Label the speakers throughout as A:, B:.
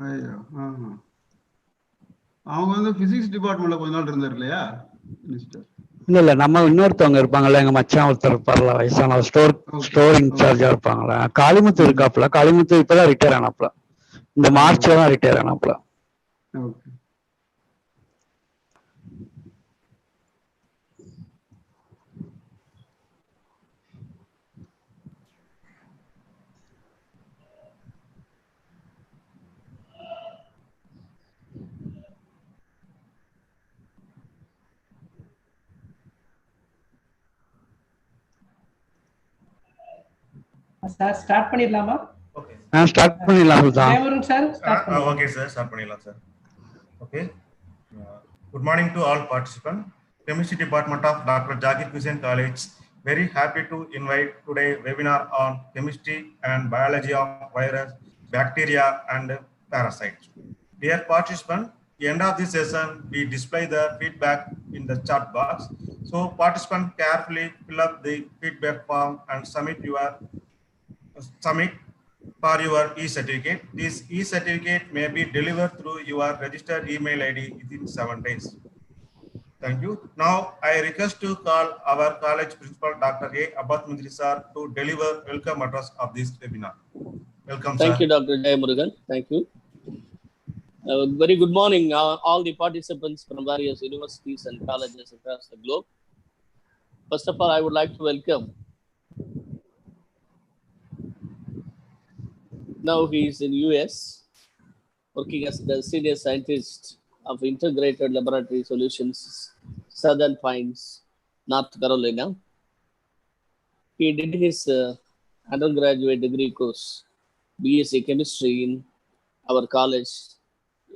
A: ஐயோ அவங்க வந்து பிசிக்ஸ் டிபார்ட்மெண்ட்ல கொஞ்ச நாள் இருந்தார் இல்லையா மினிஸ்டர்?
B: இல்ல நம்ம இன்னொருத்தவங்க இருப்பாங்கல்ல, எங்க மச்சான் ஒருத்தர் இருப்பார்ல, வயசான ஸ்டோர் இன்சார்ஜா இருப்பாங்களா, காளிமுத்து இருக்காப்ல. காளிமுத்து இப்பதான் ரிட்டையர் ஆனாப்ல, இந்த மார்ச்ல தான் ரிட்டையர் ஆனாப்ல.
A: ஓகே.
C: சார் ஸ்டார்ட் பண்ணிடலாமா?
D: ஓகே
B: ஸ்டார்ட் பண்ணிடலாம் சார்.
C: ஜெயமுருகன் சார் ஸ்டார்ட் பண்ணுங்க.
D: ஓகே சார், ஸ்டார்ட் பண்ணிடலாம் sir. Okay. Good morning to all participants. Chemistry Department of Dr. Zakir Husain College. Very happy to invite today webinar on chemistry and biology of virus, bacteria and parasites. Dear participants, at the end of this session, we display the feedback in the chat box. So participants carefully fill up the feedback form and submit for your e-certificate. This e-certificate may be delivered through your registered email ID within 7 days. Thank you. Now I request to call our college principal, Dr. A. Abbat Mundri sir, to deliver welcome address of this webinar. Welcome,
E: Thank
D: sir.
E: you, Dr. Jayamurugan. Thank you. Very good morning, all the participants from various universities and colleges across the globe. First of all, I would like to welcome. Now he is in US, working as the senior scientist of Integrated Laboratory Solutions, Southern Pines, North Carolina. He did his undergraduate degree course, BSc Chemistry, in our college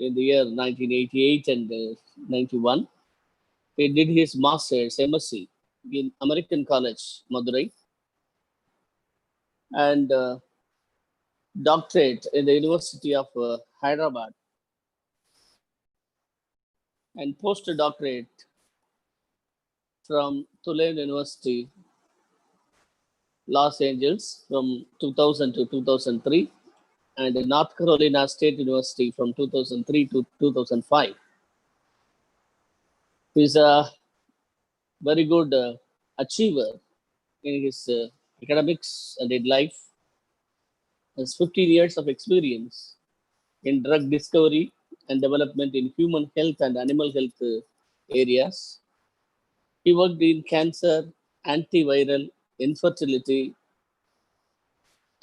E: in the year 1988 and 91. He did his master's, MSc, in American College, Madurai, and doctorate in the University of Hyderabad, and postdoctorate from Tulane University, Los Angeles, from 2000 to 2003, and North Carolina State University from 2003 to 2005. He's a very good achiever in his academics and in life. Has 15 years of experience in drug discovery and development in human health and animal health areas. He worked in cancer, antiviral, infertility,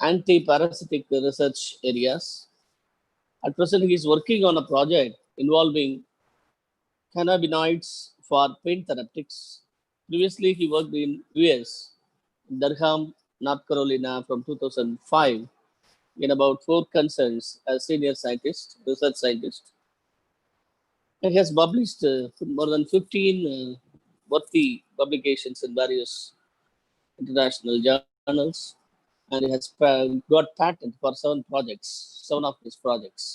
E: anti-parasitic research areas. At present, he is working on a project involving cannabinoids for pain therapeutics. Previously, he worked in US, Durham, North Carolina from 2005 in about 4 concerns as senior scientist, research scientist. And he has published more than 15 worthy publications in various international journals, and he has got patent for 7 of his projects.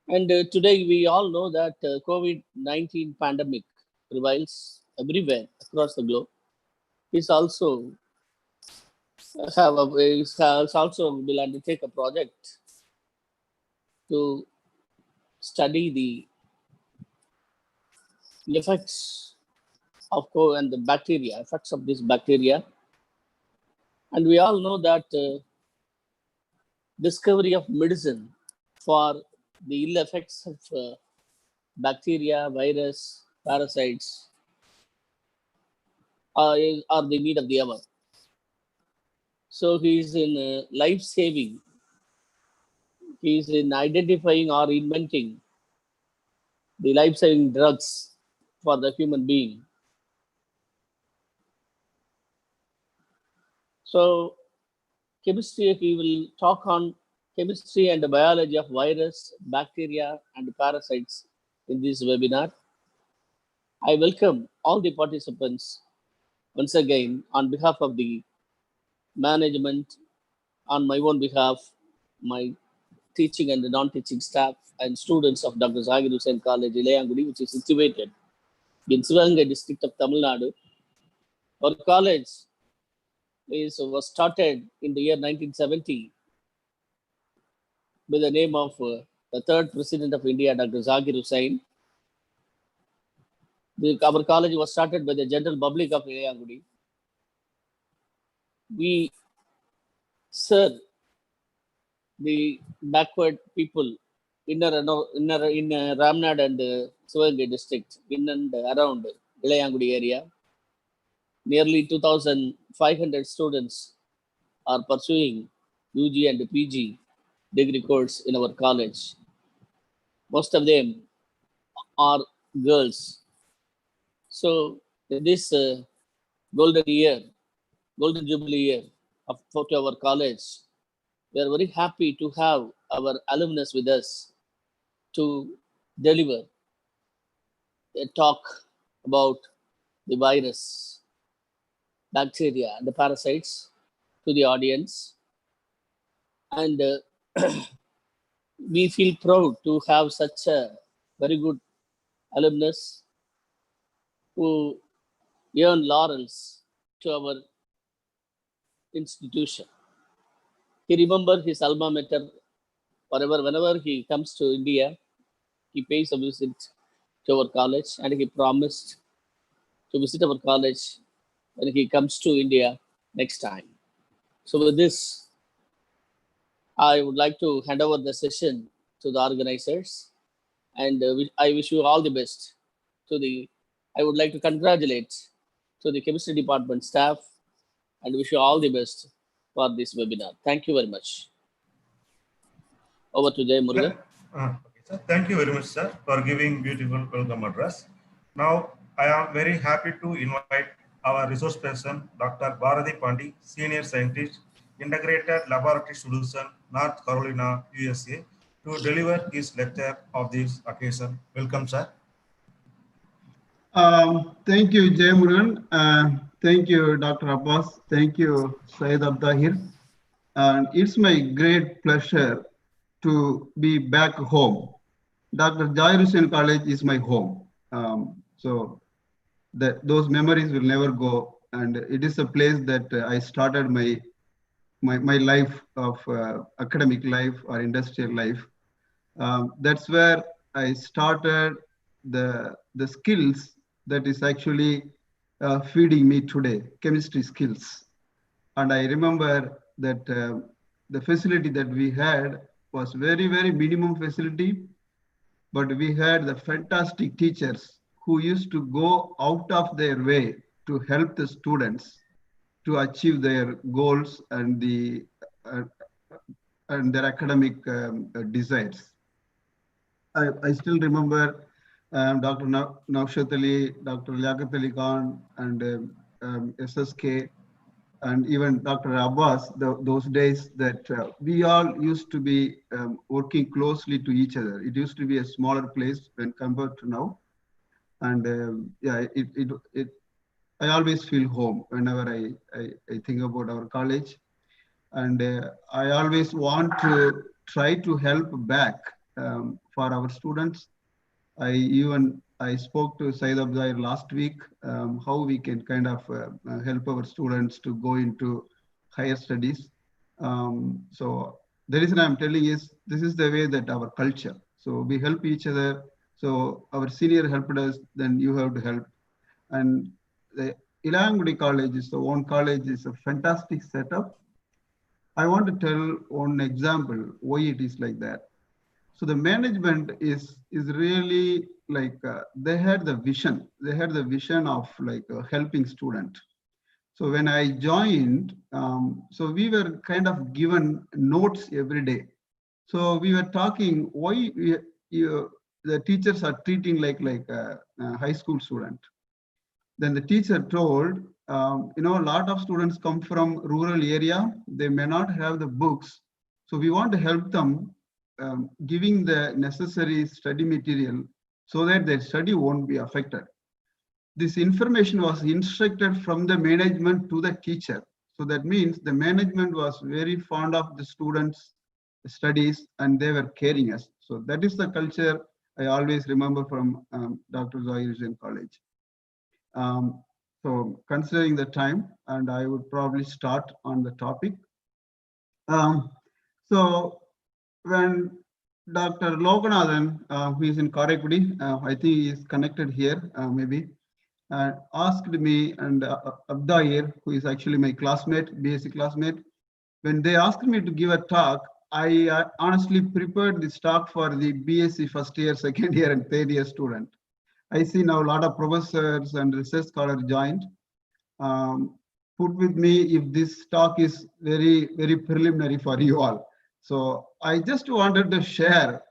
E: And today we all know that COVID-19 pandemic prevails everywhere across the globe. He's also will undertake a project to study the effects of COVID and the effects of this bacteria. And we all know that discovery of medicine for the ill effects of bacteria, virus, parasites are the need of the hour. So he is in life-saving. He is in identifying or inventing the life-saving drugs for the human being. So chemistry, he will talk on chemistry and the biology of virus, bacteria, and parasites in this webinar. I welcome all the participants once again on behalf of the management, on my own behalf, my teaching and the non-teaching staff and students of Dr. Zakir Husain College, Ilayangudi, which is situated in Sivagangai district of Tamilnadu. Our college was started in the year 1970 by the name of the third President of India, Dr. Zakir Husain. Our college was started by the general public of Ilayangudi. We serve the backward people in Ramnad and Sivagangai district, in and around Ilayangudi area. Nearly 2,500 students are pursuing UG and PG degree course in our college. Most of them are girls. So in this golden jubilee year for our college, we are very happy to have our alumnus with us to deliver a talk about the virus, bacteria, and the parasites to the audience. And we feel proud to have such a very good alumnus who earn laurels to our institution. He remembers his alma mater forever. Whenever he comes to India, he pays a visit to our college, and he promised to visit our college when he comes to India next time. So with this, I would like to hand over the session to the organizers, and I wish you all the best. I would like to congratulate to the chemistry department staff and wish you all the best for this webinar. Thank you very much. Over to Jay Murugan.
D: Okay, sir. Thank you very much, sir, for giving beautiful welcome address. Now, I am very happy to invite our resource person, Dr. Bharati Pandi, Senior Scientist, Integrated Laboratory Solution, North Carolina, USA, to deliver his lecture of this occasion. Welcome, sir.
A: Thank you, Jay Murugan. Thank you, Dr. Abbas. Thank you, Syed Abdahir. And it's my great pleasure to be back home. Dr. Zakir Husain College is my home. So those memories will never go. And it is a place that I started my life of academic life or industrial life. That's where I started the skills that is actually feeding me today, chemistry skills. And I remember that the facility that we had was very, very minimum facility, but we had the fantastic teachers who used to go out of their way to help the students to achieve their goals and their academic desires. I still remember Dr. Naushat Ali, Dr. Liaquat Ali Khan, and SSK, and even Dr. Abbas, those days that we all used to be working closely to each other. It used to be a smaller place when compared to now. And yeah, I always feel home whenever I think about our college. And I always want to try to help back for our students. I spoke to Syed Abdahir last week, how we can kind of help our students to go into higher studies. So the reason I'm telling is, this is the way that our culture. So we help each other. So our senior helped us, then you have to help. And the Ilayangudi College is the one college, is a fantastic setup. I want to tell one example why it is like that. So the management is really like they had the vision. They had the vision of like helping student. So when I joined, so we were kind of given notes every day. So we were talking why the teachers are treating like a high school student. Then the teacher told, a lot of students come from rural area. They may not have the books. So we want to help them giving the necessary study material so that their study won't be affected. This information was instructed from the management to the teacher. So that means the management was very fond of the students' studies and they were caring us. So that is the culture I always remember from Dr. Zakir Husain College. So considering the time, and I would probably start on the topic. So when Dr. Loganathan, who is in Karaikudi, I think he is connected here, maybe, asked me and Abdair, who is actually my classmate, BSc classmate, when they asked me to give a talk, I honestly prepared this talk for the BSc first year, second year, and third year student. I see now a lot of professors and research scholars joined. Put with me if this talk is very, very preliminary for you all. So I just wanted to share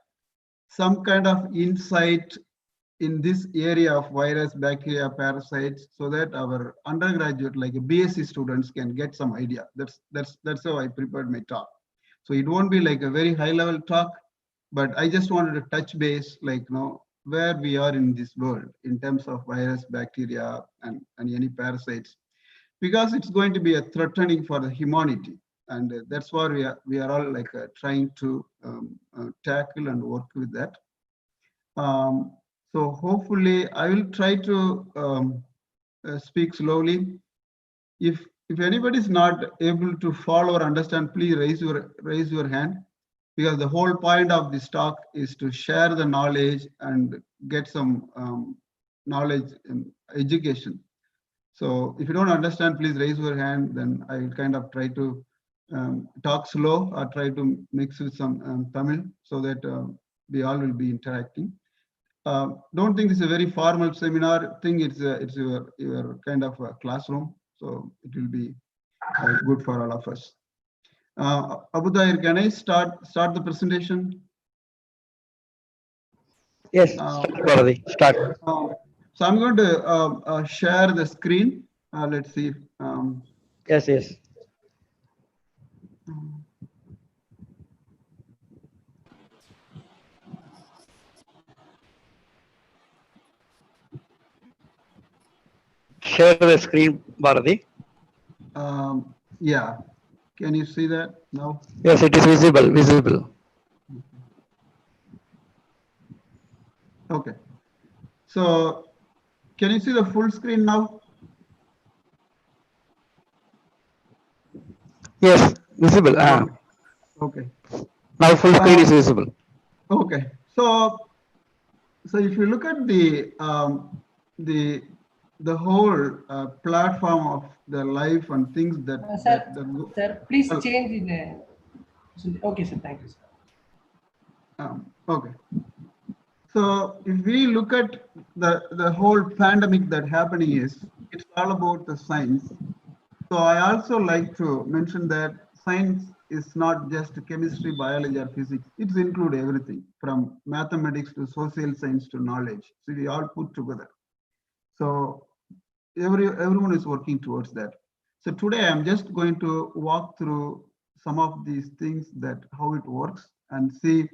A: some kind of insight in this area of virus, bacteria, parasites, so that our undergraduate, like BSc students, can get some idea. That's how I prepared my talk. So it won't be like a very high level talk, but I just wanted to touch base, like, where we are in this world in terms of virus, bacteria, and any parasites, because it's going to be a threatening for the humanity. And that's why we are all like trying to tackle and work with that. So hopefully I will try to speak slowly. If anybody is not able to follow or understand, please raise your hand, because the whole point of this talk is to share the knowledge and get some knowledge and education. So if you don't understand, please raise your hand. Then I will kind of try to talk slow or try to mix with some Tamil, so that we all will be interacting. Don't think this is a very formal seminar thing. It's your kind of a classroom, so it will be good for all of us. Abu Dair, can I start the presentation?
B: Yes, start, Bharati, start.
A: So I'm going to share the screen. Let's see.
B: Yes. Share the screen, Bharati.
A: Yeah. Can you see that now?
B: Yes, it is visible.
A: Okay. So can you see the full screen now?
B: Yes, visible.
A: Okay.
B: Now full screen is visible.
A: Okay. So if you look at the whole platform of the life and things that
C: Sir, please change the. Okay, sir. Thank you, sir.
A: Okay. So if we look at the whole pandemic that happening is, it's all about the science. So I also like to mention that science is not just chemistry, biology, or physics. It's include everything from mathematics to social science to knowledge. So we all put together. So everyone is working towards that. So today I'm just going to walk through some of these things, that how it works, and see,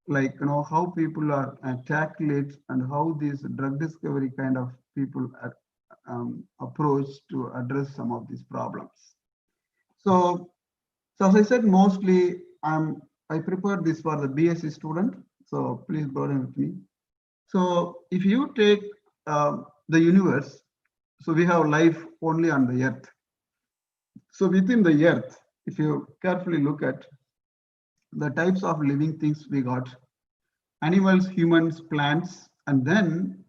A: like, how people are tackle it, and how these drug discovery kind of people are approach to address some of these problems. So as I said, mostly I prepared this for the BSc student, so please burden with me. So if you take the universe, so we have life only on the earth. So within the earth, if you carefully look at the types of living things we got: animals, humans, plants, and then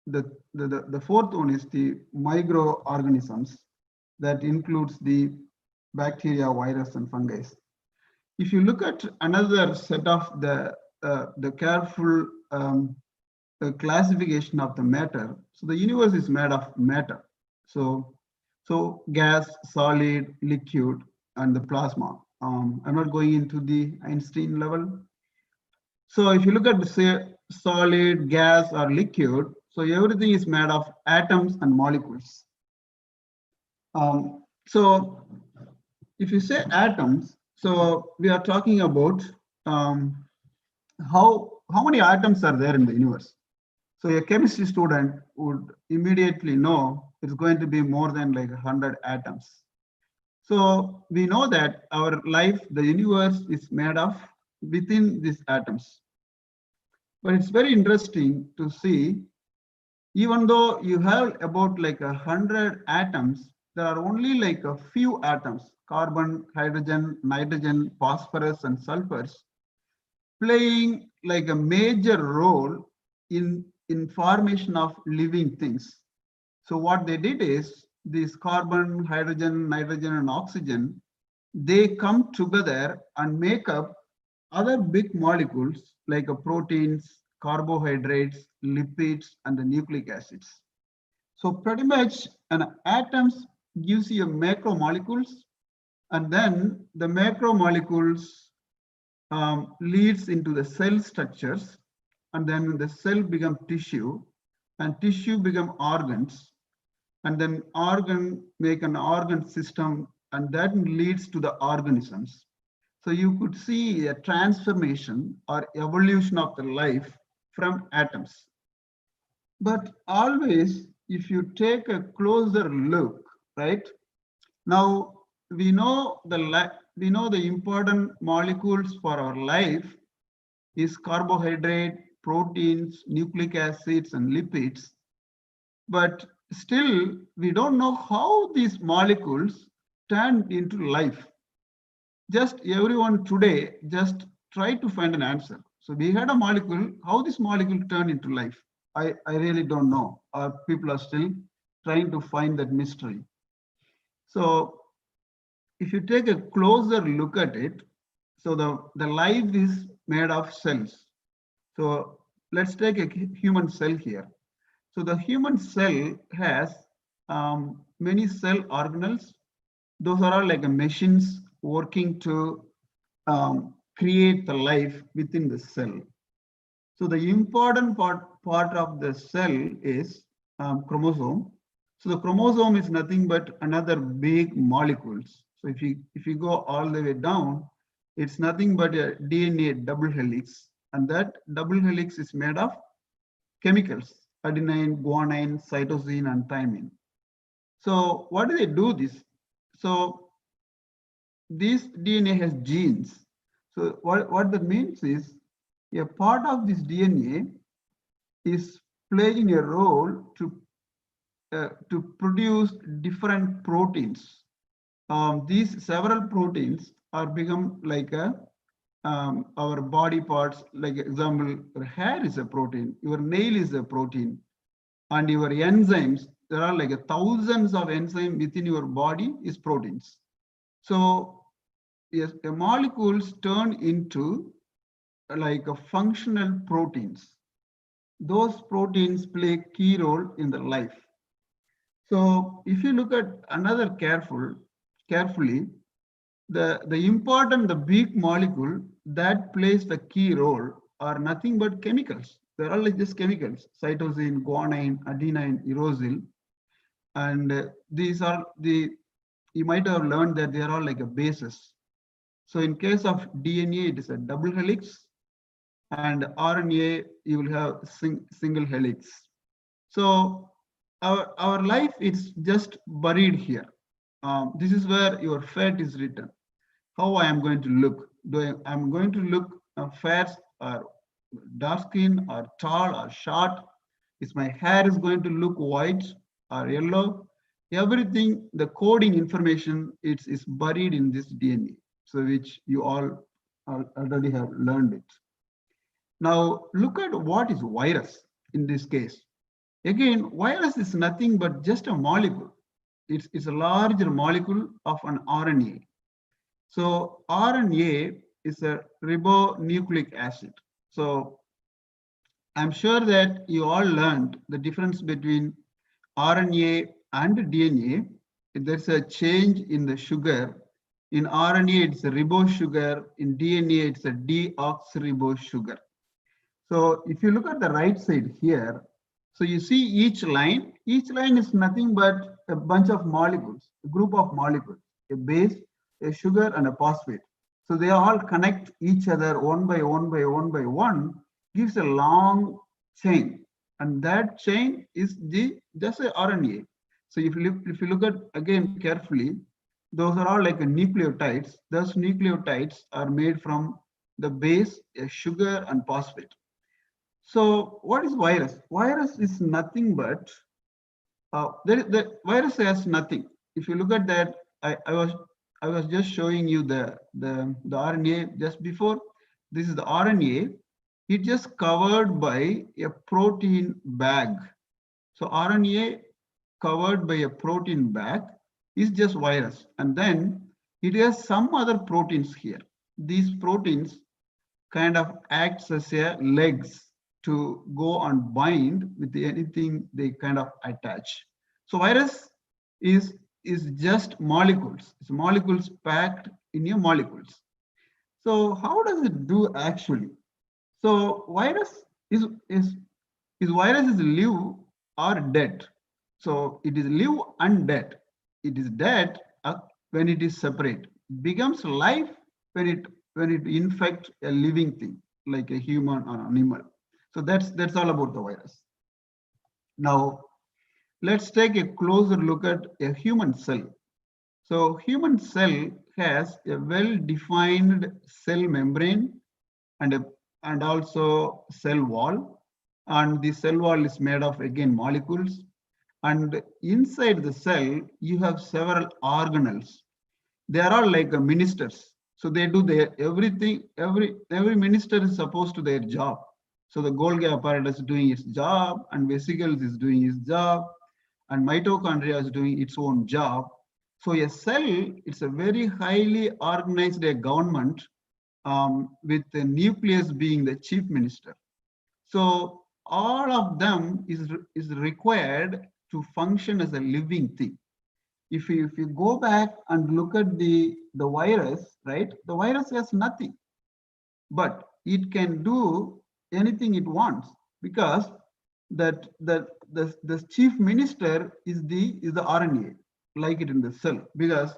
A: the fourth one is the microorganisms, that includes the bacteria, virus, and fungi. If you look at another set of the careful classification of the matter, so the universe is made of matter. So gas, solid, liquid, and the plasma. I'm not going into the Einstein level. So if you look at the say solid, gas, or liquid, so everything is made of atoms and molecules. So if you say atoms, so we are talking about how many atoms are there in the universe. So a chemistry student would immediately know it's going to be more than like 100 atoms. So we know that our life, the universe, is made of within these atoms. But it's very interesting to see, even though you have about like 100 atoms, there are only like a few atoms: carbon, hydrogen, nitrogen, phosphorus, and sulfurs, playing like a major role in formation of living things. So what they did is this carbon, hydrogen, nitrogen, and oxygen, they come together and make up other big molecules like proteins, carbohydrates, lipids, and the nucleic acids. So pretty much an atoms gives you macromolecules, and then the macromolecules leads into the cell structures, and then the cell become tissue, and tissue become organs, and then organ make an organ system, and that leads to the organisms. So you could see a transformation or evolution of the life from atoms. But always, if you take a closer look, right? Now we know the important molecules for our life is carbohydrate, proteins, nucleic acids, and lipids. But still, we don't know how these molecules turn into life. Just everyone today just try to find an answer. So we had a molecule, how this molecule turned into life. I really don't know. People are still trying to find that mystery. So if you take a closer look at it, so the life is made of cells. So let's take a human cell here. So the human cell has many cell organelles. Those are all like machines working to create the life within the cell. So the important part of the cell is chromosome. So the chromosome is nothing but another big molecules. So if you go all the way down, it's nothing but a DNA double helix, and that double helix is made of chemicals: adenine, guanine, cytosine, and thymine. So what do they do this? So this DNA has genes. So what that means is a part of this DNA is playing a role to produce different proteins. These several proteins are become like our body parts. Like example, your hair is a protein, your nail is a protein, and your enzymes, there are like thousands of enzymes within your body is proteins. So yes, the molecules turn into like a functional proteins. Those proteins play a key role in the life. So if you look at another carefully, the big molecule that plays the key role are nothing but chemicals. They're all like just chemicals: cytosine, guanine, adenine, uracil, and these are you might have learned that they are all like a bases. So in case of DNA, it is a double helix, and RNA, you will have single helix. So our life is just buried here. This is where your fate is written. How I am going to look? I'm going to look fair or dark skin or tall or short? Is my hair is going to look white or yellow? Everything, the coding information, is buried in this DNA. So which you all already have learned it. Now look at what is virus in this case. Again, virus is nothing but just a molecule. It's a larger molecule of an RNA. So RNA is a ribonucleic acid. So I'm sure that you all learned the difference between RNA and DNA. If there's a change in the sugar, in RNA it's a ribose sugar, in DNA it's a deoxyribose sugar. So if you look at the right side here, so you see each line is nothing but a bunch of molecules, a group of molecules, a base, a sugar, and a phosphate. So they all connect each other one by one, gives a long chain, and that chain is just a RNA. So if you look at again carefully, those are all like nucleotides. Those nucleotides are made from the base, a sugar, and phosphate. So what is virus? Virus is nothing but the virus has nothing. If you look at that, I was just showing you the RNA just before. this is the RNA. It just covered by a protein bag. So RNA covered by a protein bag is just virus. And then it has some other proteins here. These proteins kind of acts as a legs to go and bind with anything they kind of attach. So virus is just molecules. It's molecules packed in your molecules. So how does it do actually? So virus is virus is live or dead. So it is live and dead. It is dead when it is separate. It becomes life when it infects a living thing like a human or animal. So that's all about the virus. Now let's take a closer look at a human cell. So human cell has a well-defined cell membrane and also cell wall. And the cell wall is made of, again, molecules. And inside the cell, you have several organelles. They are all like ministers. So they do their everything. Every minister is supposed to their job. So the Golgi apparatus is doing its job, and vesicles is doing its job, and mitochondria is doing its own job. So a cell, it's a very highly organized government, with the nucleus being the chief minister. So all of them is required to function as a living thing. If you go back and look at the virus, right? The virus has nothing, but it can do anything it wants, because the chief minister is the RNA, like it in the cell, because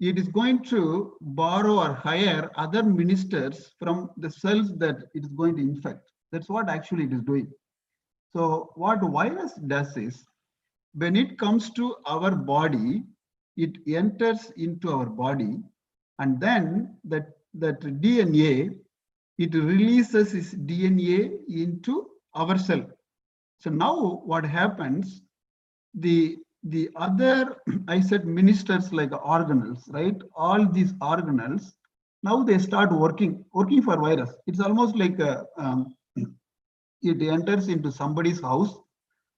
A: it is going to borrow or hire other ministers from the cells that it is going to infect. That's what actually it is doing. So what virus does is, when it comes to our body, it enters into our body, and then that DNA, it releases its DNA into our cell. So now what happens, the other, I said ministers like organelles, right? All these organelles, now they start working for virus. It's almost like it enters into somebody's house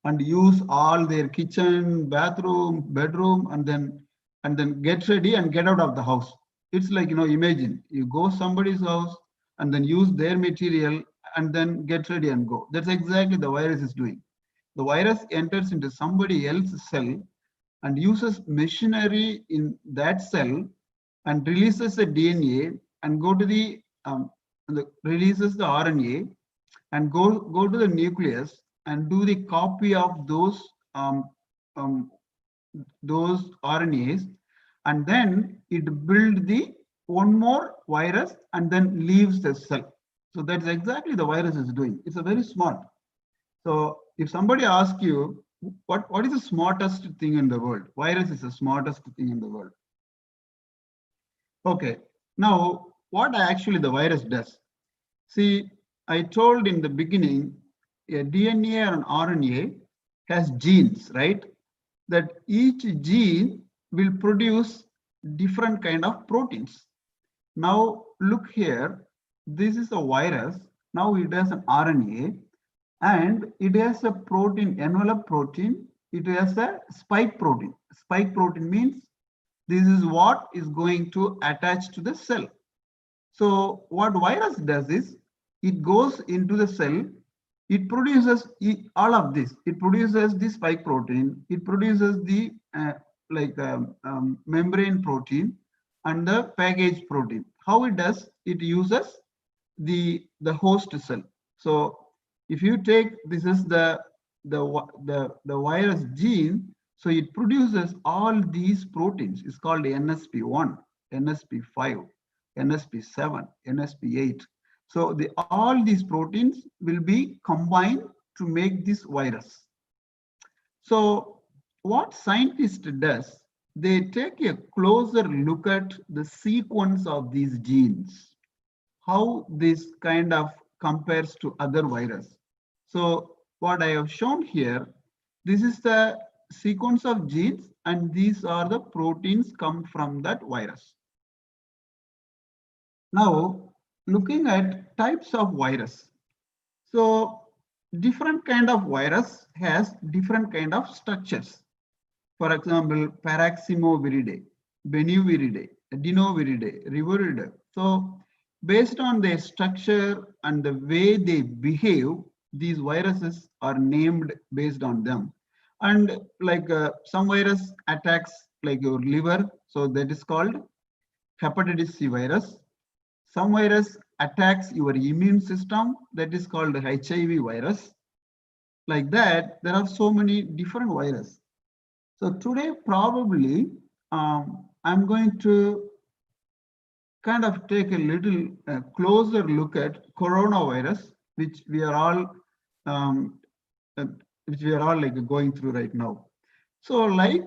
A: and use all their kitchen, bathroom, bedroom, and then get ready and get out of the house. It's like, imagine you go somebody's house and then use their material and then get ready and go. That's exactly the virus is doing. The virus enters into somebody else's cell and uses machinery in that cell and releases the DNA and go to releases the RNA and go to the nucleus and do the copy of those RNAs, and then it builds the one more virus and then leaves the cell. So that's exactly the virus is doing. It's a very smart. So if somebody asks you, what is the smartest thing in the world? Virus is the smartest thing in the world. Okay, now what actually the virus does? See, I told in the beginning, a DNA or an RNA has genes, right? That each gene will produce different kind of proteins. Now look here, this is a virus. Now it has an RNA and it has a protein, envelope protein. It has a spike protein. Spike protein means this is what is going to attach to the cell. So what virus does is, it goes into the cell, it produces all of this. It produces the spike protein, it produces the membrane protein and the package protein. How it does? It uses the host cell. So if you take, this is the virus gene, so it produces all these proteins. It's called NSP1, NSP5, NSP7, NSP8. So all these proteins will be combined to make this virus. So what scientists does, they take a closer look at the sequence of these genes, how this kind of compares to other virus. So what I have shown here, this is the sequence of genes, and these are the proteins come from that virus. Now, looking at types of virus. So different kind of virus has different kind of structures. For example, Paraxemoviridae, Benuviridae, Adenoviridae, Rivuridae. So based on their structure and the way they behave, these viruses are named based on them. And like some virus attacks like your liver, so that is called hepatitis C virus. Some virus attacks your immune system, that is called HIV virus. Like that, there are so many different viruses. So today, probably, I'm going to kind of take a little closer look at coronavirus, which we are all uh, like going through right now. So like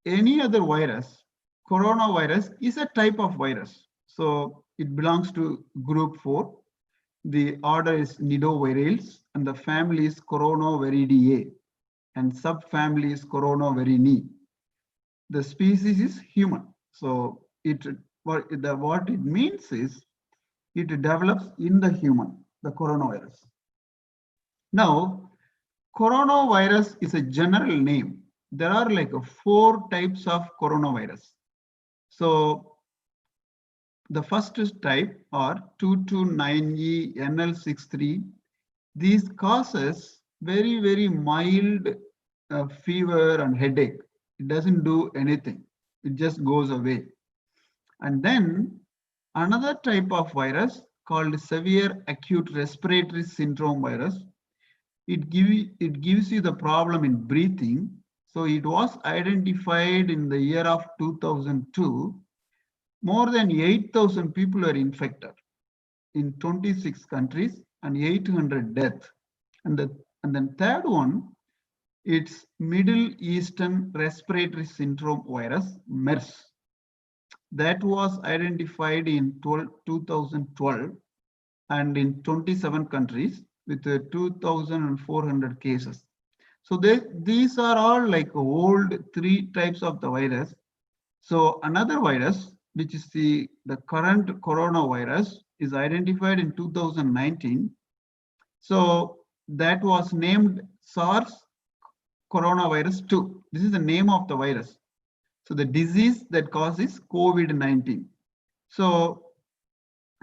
A: any other virus, coronavirus is a type of virus. So it belongs to group 4. The order is Nidovirales and the family is Coronaviridae and subfamily is Coronavirinae. The species is human. So what it means is it develops in the human, the coronavirus. Now, coronavirus is a general name. There are like 4 types of coronavirus. So the first type are 229E NL63. These causes very, very mild fever and headache. It doesn't do anything. It just goes away. And then another type of virus called severe acute respiratory syndrome virus. It gives you the problem in breathing. So it was identified in the year of 2002. More than 8,000 people are infected in 26 countries and 800 deaths. And then third one, it's Middle Eastern Respiratory Syndrome virus, MERS. That was identified in 2012 and in 27 countries with 2,400 cases. So these are all like old 3 types of the virus. So another virus, which is the current coronavirus, is identified in 2019. So that was named SARS coronavirus 2. This is the name of the virus. So the disease that causes COVID-19. So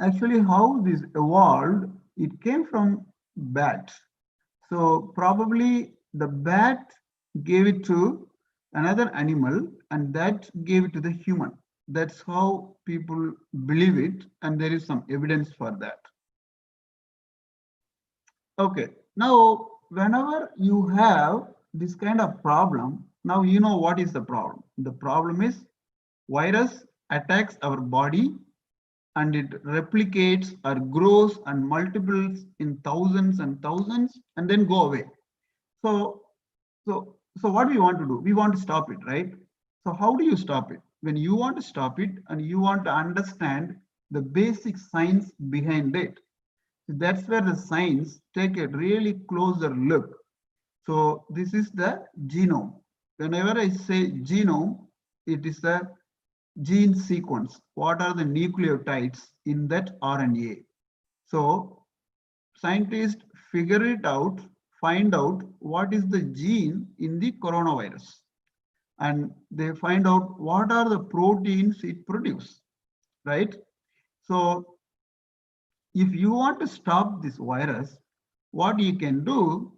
A: actually how this evolved, it came from bat. So probably the bat gave it to another animal and that gave it to the human. That's how people believe it, and there is some evidence for that. Okay, now whenever you have this kind of problem, now you know what is the problem. The problem is virus attacks our body and it replicates or grows and multiples in thousands and thousands and then go away. So what we want to do? We want to stop it, right? So how do you stop it? When you want to stop it and you want to understand the basic science behind it, that's where the science take a really closer look. So this is the genome. Whenever I say genome, it is the gene sequence. What are the nucleotides in that RNA? So scientists figure it out, find out what is the gene in the coronavirus. And they find out what are the proteins it produces, right? So if you want to stop this virus, what you can do,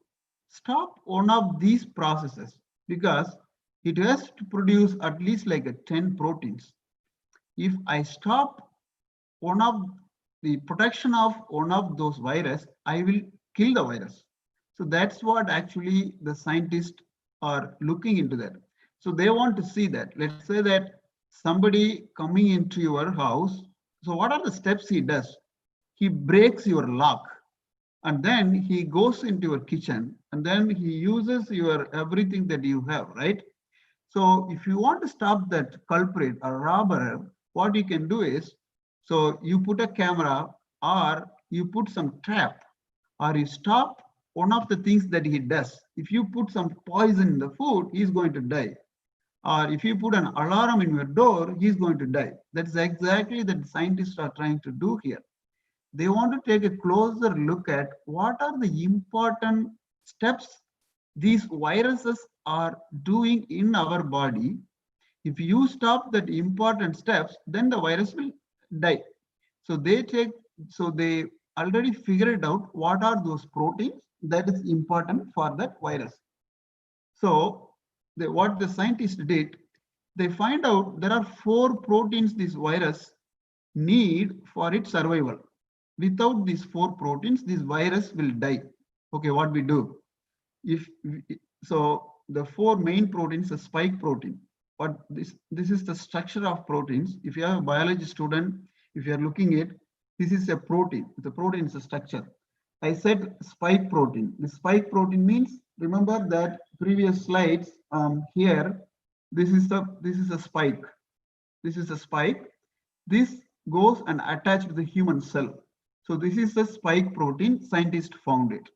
A: stop one of these processes because it has to produce at least like 10 proteins. If I stop one of the protection of one of those virus, I will kill the virus. So that's what actually the scientists are looking into that. So they want to see that. Let's say that somebody coming into your house. So what are the steps he does? He breaks your lock and then he goes into your kitchen and then he uses your everything that you have, right? So if you want to stop that culprit or robber, what you can do is, so you put a camera or you put some trap or you stop one of the things that he does. If you put some poison in the food, he's going to die. Or if you put an alarm in your door, he's going to die. That's exactly that scientists are trying to do here. they want to take a closer look at what are the important steps these viruses are doing in our body. If you stop that important steps, then the virus will die. So they already figured out what are those proteins that is important for that virus. So what the scientists did, they find out there are 4 proteins this virus need for its survival. Without these 4 proteins, this virus will die. Okay, what we do? So the 4 main proteins, the spike protein. But this is the structure of proteins. If you have a biology student, if you are looking at, this is a protein. The protein is a structure. I said spike protein. The spike protein means, remember that previous slides here, this is a spike. This is a spike. This goes and attached to the human cell. So this is the spike protein. Scientists found it.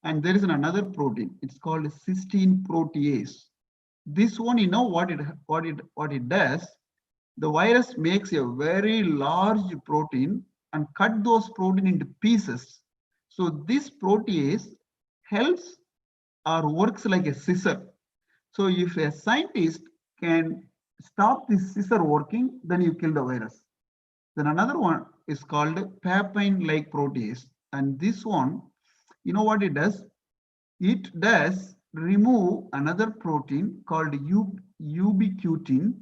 A: And there is another protein. It's called cysteine protease. This one, you know what it does? The virus makes a very large protein and cut those protein into pieces. So this protease helps or works like a scissor. So if a scientist can stop this scissor working, then you kill the virus. Then another one is called papain-like protease. And this one, you know what it does? It does remove another protein called ubiquitin,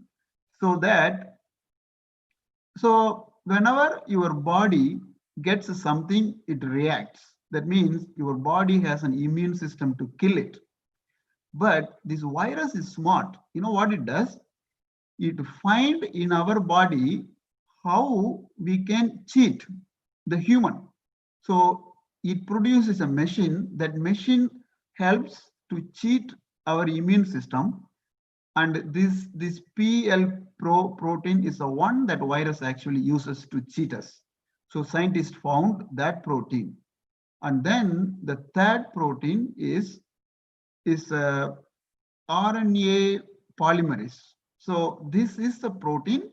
A: so whenever your body gets something, it reacts. That means your body has an immune system to kill it. But this virus is smart. You know what it does? It finds in our body how we can cheat the human. So it produces a machine. That machine helps to cheat our immune system. And this PL protein is the one that virus actually uses to cheat us. So scientists found that protein. And then the third protein is RNA polymerase. So this is the protein.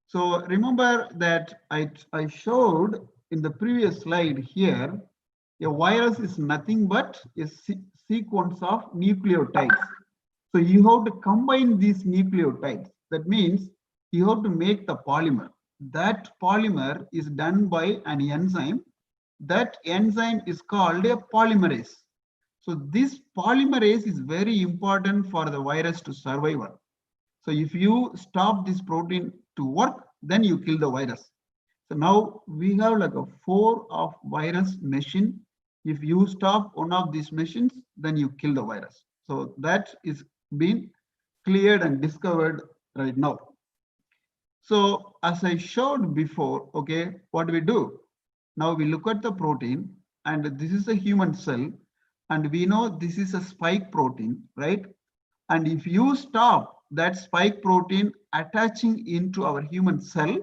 A: So remember that I showed in the previous slide here, a virus is nothing but a sequence of nucleotides. So you have to combine these nucleotides. That means you have to make the polymer. That polymer is done by an enzyme. That enzyme is called a polymerase. So this polymerase is very important for the virus to survive. So if you stop this protein to work, then you kill the virus. So now we have like a 4 of virus machine. If you stop one of these machines, then you kill the virus. So that is being cleared and discovered right now. So as I showed before, okay, what do we do? Now we look at the protein, and this is a human cell, and we know this is a spike protein, right? And if you stop that spike protein attaching into our human cell,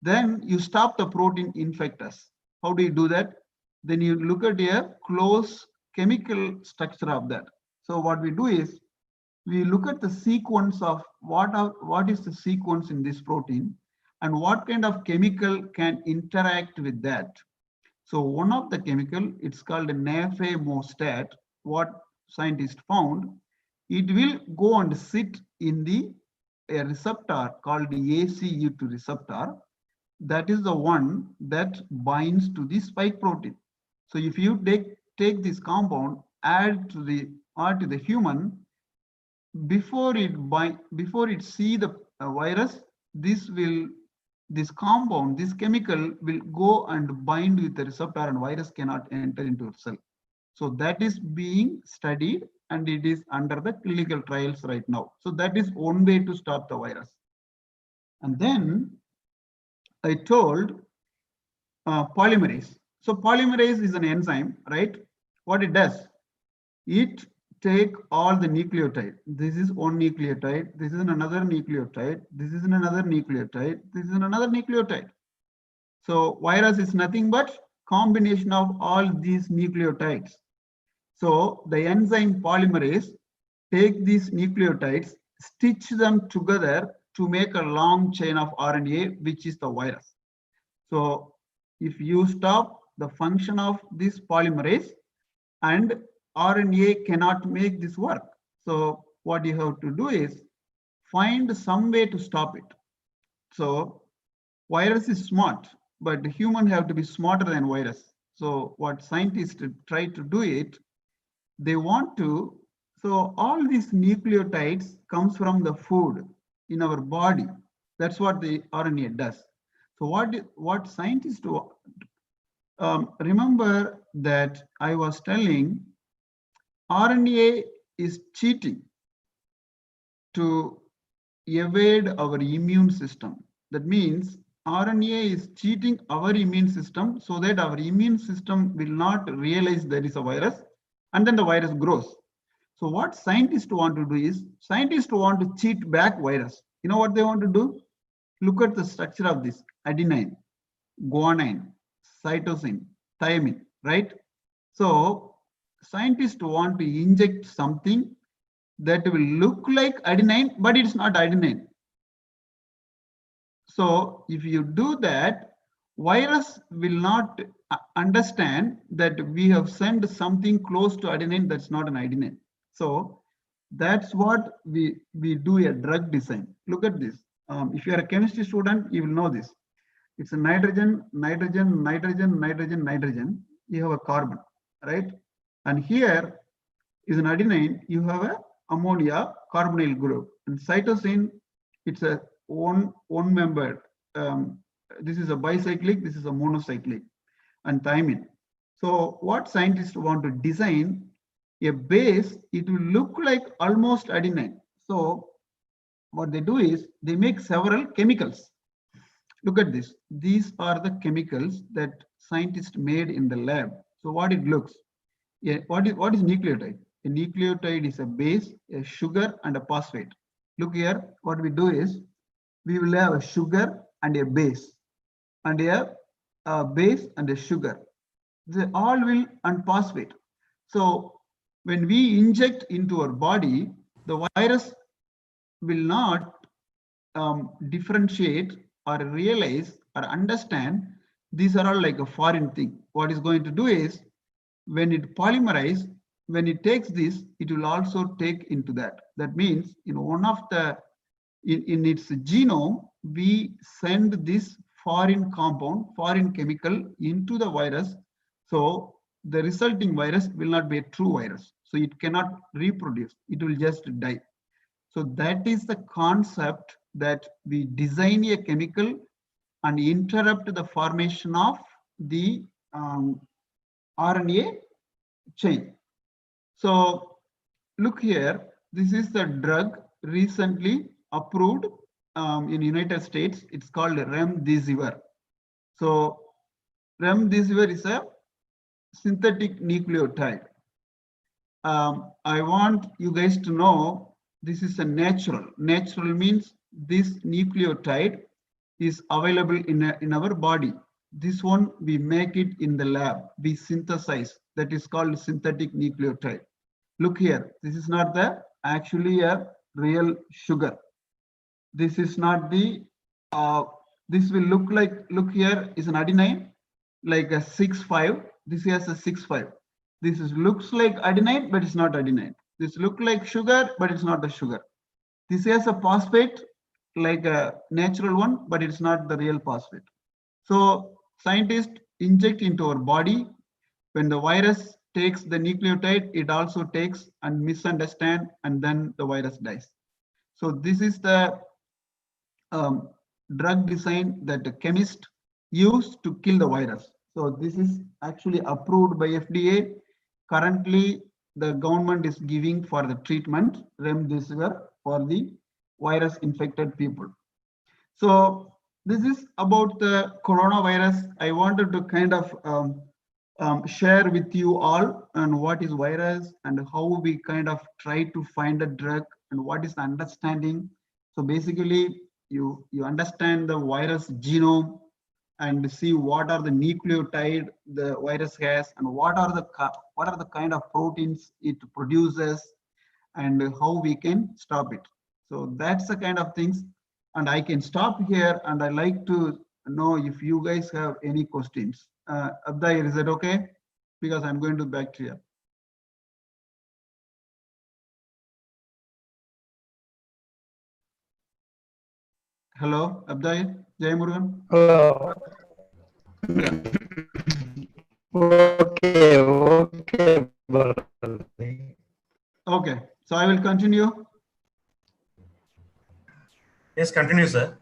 A: then you stop the protein infect us. How do you do that? Then you look at a close chemical structure of that. So what we do is we look at the sequence of what is the sequence in this protein and what kind of chemical can interact with that. So one of the chemical, it's called nafemostat. What scientists found, it will go and sit in a receptor called the ACU2 receptor. That is the one that binds to the spike protein. So if you take this compound, add to the human, before it see the virus, this compound, this chemical will go and bind with the receptor, and virus cannot enter into its cell. So that is being studied, and it is under the clinical trials right now. So that is one way to stop the virus. And then I told polymerase. So polymerase is an enzyme, right? What it does, it take all the nucleotide. This is one nucleotide. This is another nucleotide. This is another nucleotide. This is another nucleotide. So virus is nothing but combination of all these nucleotides. So the enzyme polymerase take these nucleotides, stitch them together to make a long chain of RNA, which is the virus. So if you stop the function of this polymerase, and RNA cannot make this work. So what you have to do is find some way to stop it. So virus is smart, but human have to be smarter than virus. So what scientists try to do it, they want to, so all these nucleotides comes from the food in our body. That's what the RNA does. So what scientists do, remember that I was telling RNA is cheating to evade our immune system. That means RNA is cheating our immune system so that our immune system will not realize there is a virus, and then the virus grows. So what scientists want to do is, scientists want to cheat back virus. You know what they want to do? Look at the structure of this: adenine, guanine, cytosine, thymine, right? So scientists want to inject something that will look like adenine, but it's not adenine. So if you do that, virus will not understand that we have sent something close to adenine that's not an adenine. So that's what we do a drug design. Look at this. If you are a chemistry student, you will know this. It's a nitrogen, nitrogen, nitrogen, nitrogen, nitrogen. You have a carbon, right? And here is an adenine. You have a ammonia carbonyl group. And cytosine, it's a one membered. This is a bicyclic. This is a monocyclic. And thymine. So what scientists want to design a base, it will look like almost adenine. So what they do is they make several chemicals. Look at this. These are the chemicals that scientists made in the lab. So what it looks, yeah, what is nucleotide? A nucleotide is a base, a sugar, and a phosphate. Look here, what we do is we will have a sugar and a base, and a base and a sugar. They all will and phosphate. So when we inject into our body, the virus will not differentiate or realize or understand these are all like a foreign thing. What is going to do is when it polymerizes, when it takes this, it will also take into that. That means in one of the in its genome, we send this foreign compound, foreign chemical into the virus. So the resulting virus will not be a true virus. So it cannot reproduce. It will just die. So that is the concept, that we design a chemical and interrupt the formation of the RNA chain. So look here, this is the drug recently approved in United States. It's called remdesivir. So remdesivir is a synthetic nucleotide. I want you guys to know this is a natural. Natural means this nucleotide is available in our body. This one, we make it in the lab. We synthesize. That is called synthetic nucleotide. Look here. This is not actually a real sugar. This is not the, this will look like, look here is an adenine, like a 6,5. This has a 6,5. This looks like adenine, but it's not adenine. This looks like sugar, but it's not a sugar. This has a phosphate, like a natural one, but it's not the real phosphate. So scientists inject into our body. When the virus takes the nucleotide, it also takes and misunderstand, and then the virus dies. So this is the drug design that the chemist used to kill the virus. So this is actually approved by FDA. Currently, the government is giving for the treatment remdesivir for the virus infected people. So this is about the coronavirus. I wanted to kind of share with you all on what is virus and how we kind of try to find a drug and what is the understanding. So basically, you understand the virus genome and see what are the nucleotide the virus has and what are the kind of proteins it produces and how we can stop it. So that's the kind of things. And I can stop here, and I like to know if you guys have any questions. Abdair, is that okay? Because I'm going to bacteria. Hello, Abdair, Jay Murugan.
B: Hello.
A: Yeah.
B: Okay.
A: Okay, so I will continue.
D: Yes, continue, sir.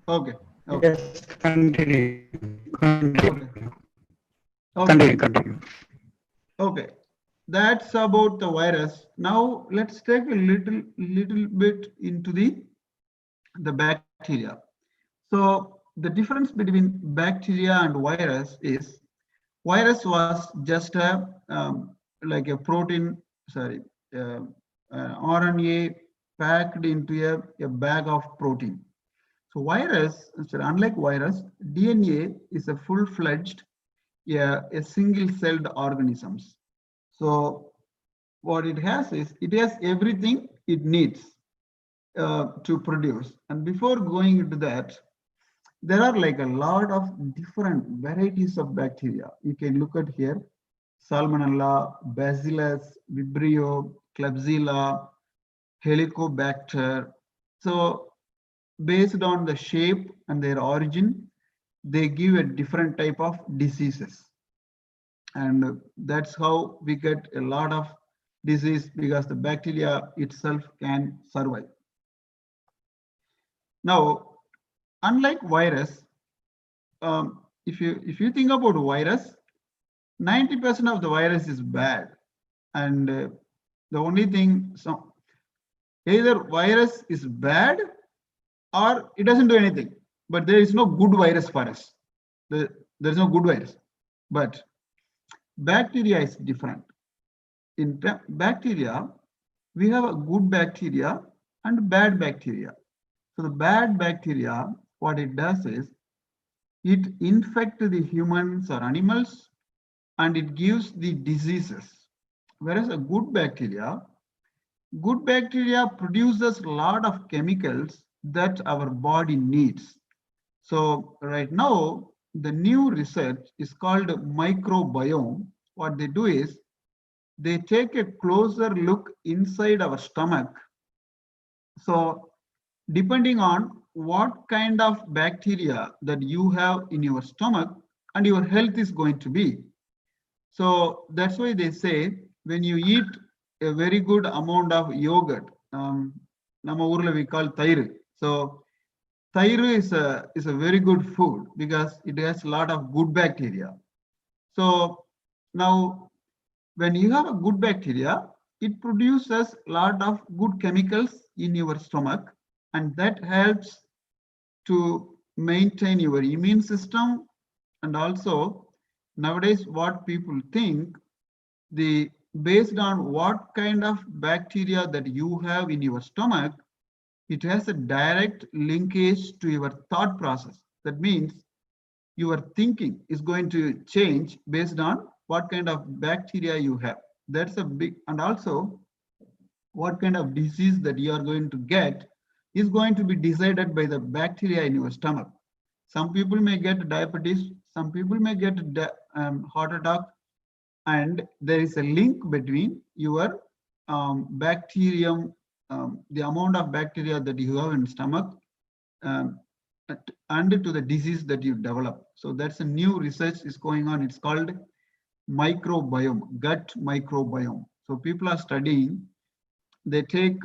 A: Okay. Okay.
B: Yes, continue. Continue.
A: Okay. That's about the virus. Now let's take a little bit into the bacteria. So the difference between bacteria and virus is virus was just a like a protein, sorry, uh, RNA packed into a bag of protein. So virus, so unlike virus, DNA is a full-fledged, a single-celled organisms. So what it has is it has everything it needs to produce. And before going into that, there are like a lot of different varieties of bacteria. You can look at here: Salmonella, Bacillus, Vibrio, Klebsiella, Helicobacter. So based on the shape and their origin, they give a different type of diseases. And that's how we get a lot of disease, because the bacteria itself can survive. Now, unlike virus, if you think about virus, 90% of the virus is bad, and the only thing, so either virus is bad or it doesn't do anything. But there is no good virus for us. There is no good virus. But bacteria is different. In bacteria, we have a good bacteria and bad bacteria. So the bad bacteria, what it does is it infects the humans or animals, and it gives the diseases. Whereas a good bacteria produces a lot of chemicals that our body needs. So right now, the new research is called microbiome. What they do is they take a closer look inside our stomach. So depending on what kind of bacteria that you have in your stomach, and your health is going to be. So that's why they say when you eat a very good amount of yogurt, nama urla we call tairu. So tairu is a very good food because it has a lot of good bacteria. So now when you have a good bacteria, it produces a lot of good chemicals in your stomach, and that helps to maintain your immune system. And also nowadays what people think, based on what kind of bacteria that you have in your stomach, it has a direct linkage to your thought process. That means your thinking is going to change based on what kind of bacteria you have. That's a big, and also what kind of disease that you are going to get is going to be decided by the bacteria in your stomach. Some people may get diabetes, some people may get heart attack, and there is a link between your bacterium, the amount of bacteria that you have in stomach, and to the disease that you develop. So that's a new research is going on. It's called microbiome, gut microbiome. So people are studying, they take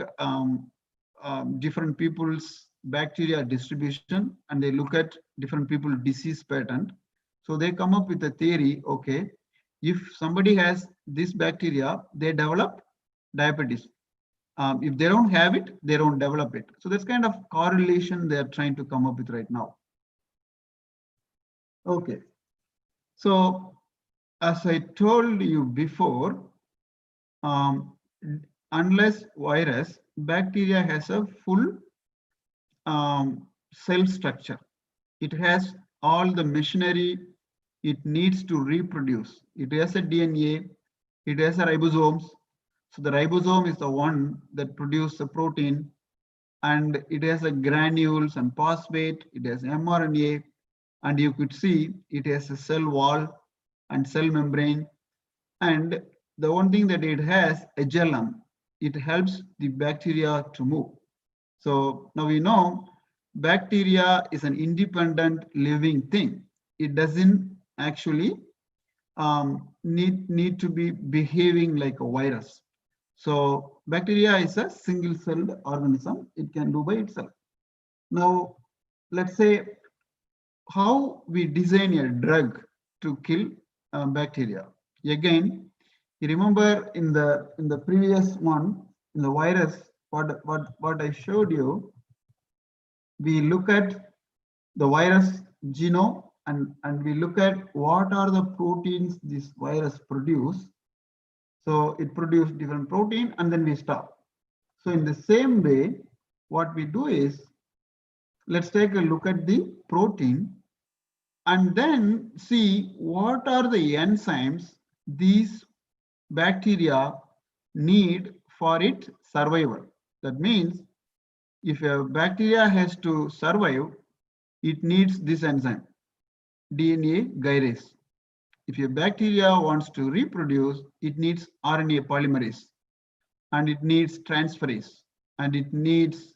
A: different people's bacteria distribution, and they look at different people's disease pattern. So they come up with a theory, okay, if somebody has this bacteria, they develop diabetes. If they don't have it, they don't develop it. So that's kind of correlation they're trying to come up with right now. Okay. So as I told you before, unless virus, bacteria has a full cell structure. It has all the machinery it needs to reproduce. It has a DNA, it has a ribosomes. So the ribosome is the one that produces the protein, and it has a granules and phosphate, it has mRNA, and you could see it has a cell wall and cell membrane. And the one thing that it has, a gelum, it helps the bacteria to move. So now we know bacteria is an independent living thing. It doesn't actually need to be behaving like a virus. So bacteria is a single-celled organism. It can do by itself. Now, let's say how we design a drug to kill bacteria. Again, you remember in the previous one, in the virus, what I showed you, we look at the virus genome and we look at what are the proteins this virus produce. So it produces different protein and then we stop. So in the same way, what we do is, let's take a look at the protein and then see what are the enzymes these bacteria need for its survival. That means if a bacteria has to survive, it needs this enzyme, DNA gyrase. If a bacteria wants to reproduce, it needs RNA polymerase, and it needs transferase, and it needs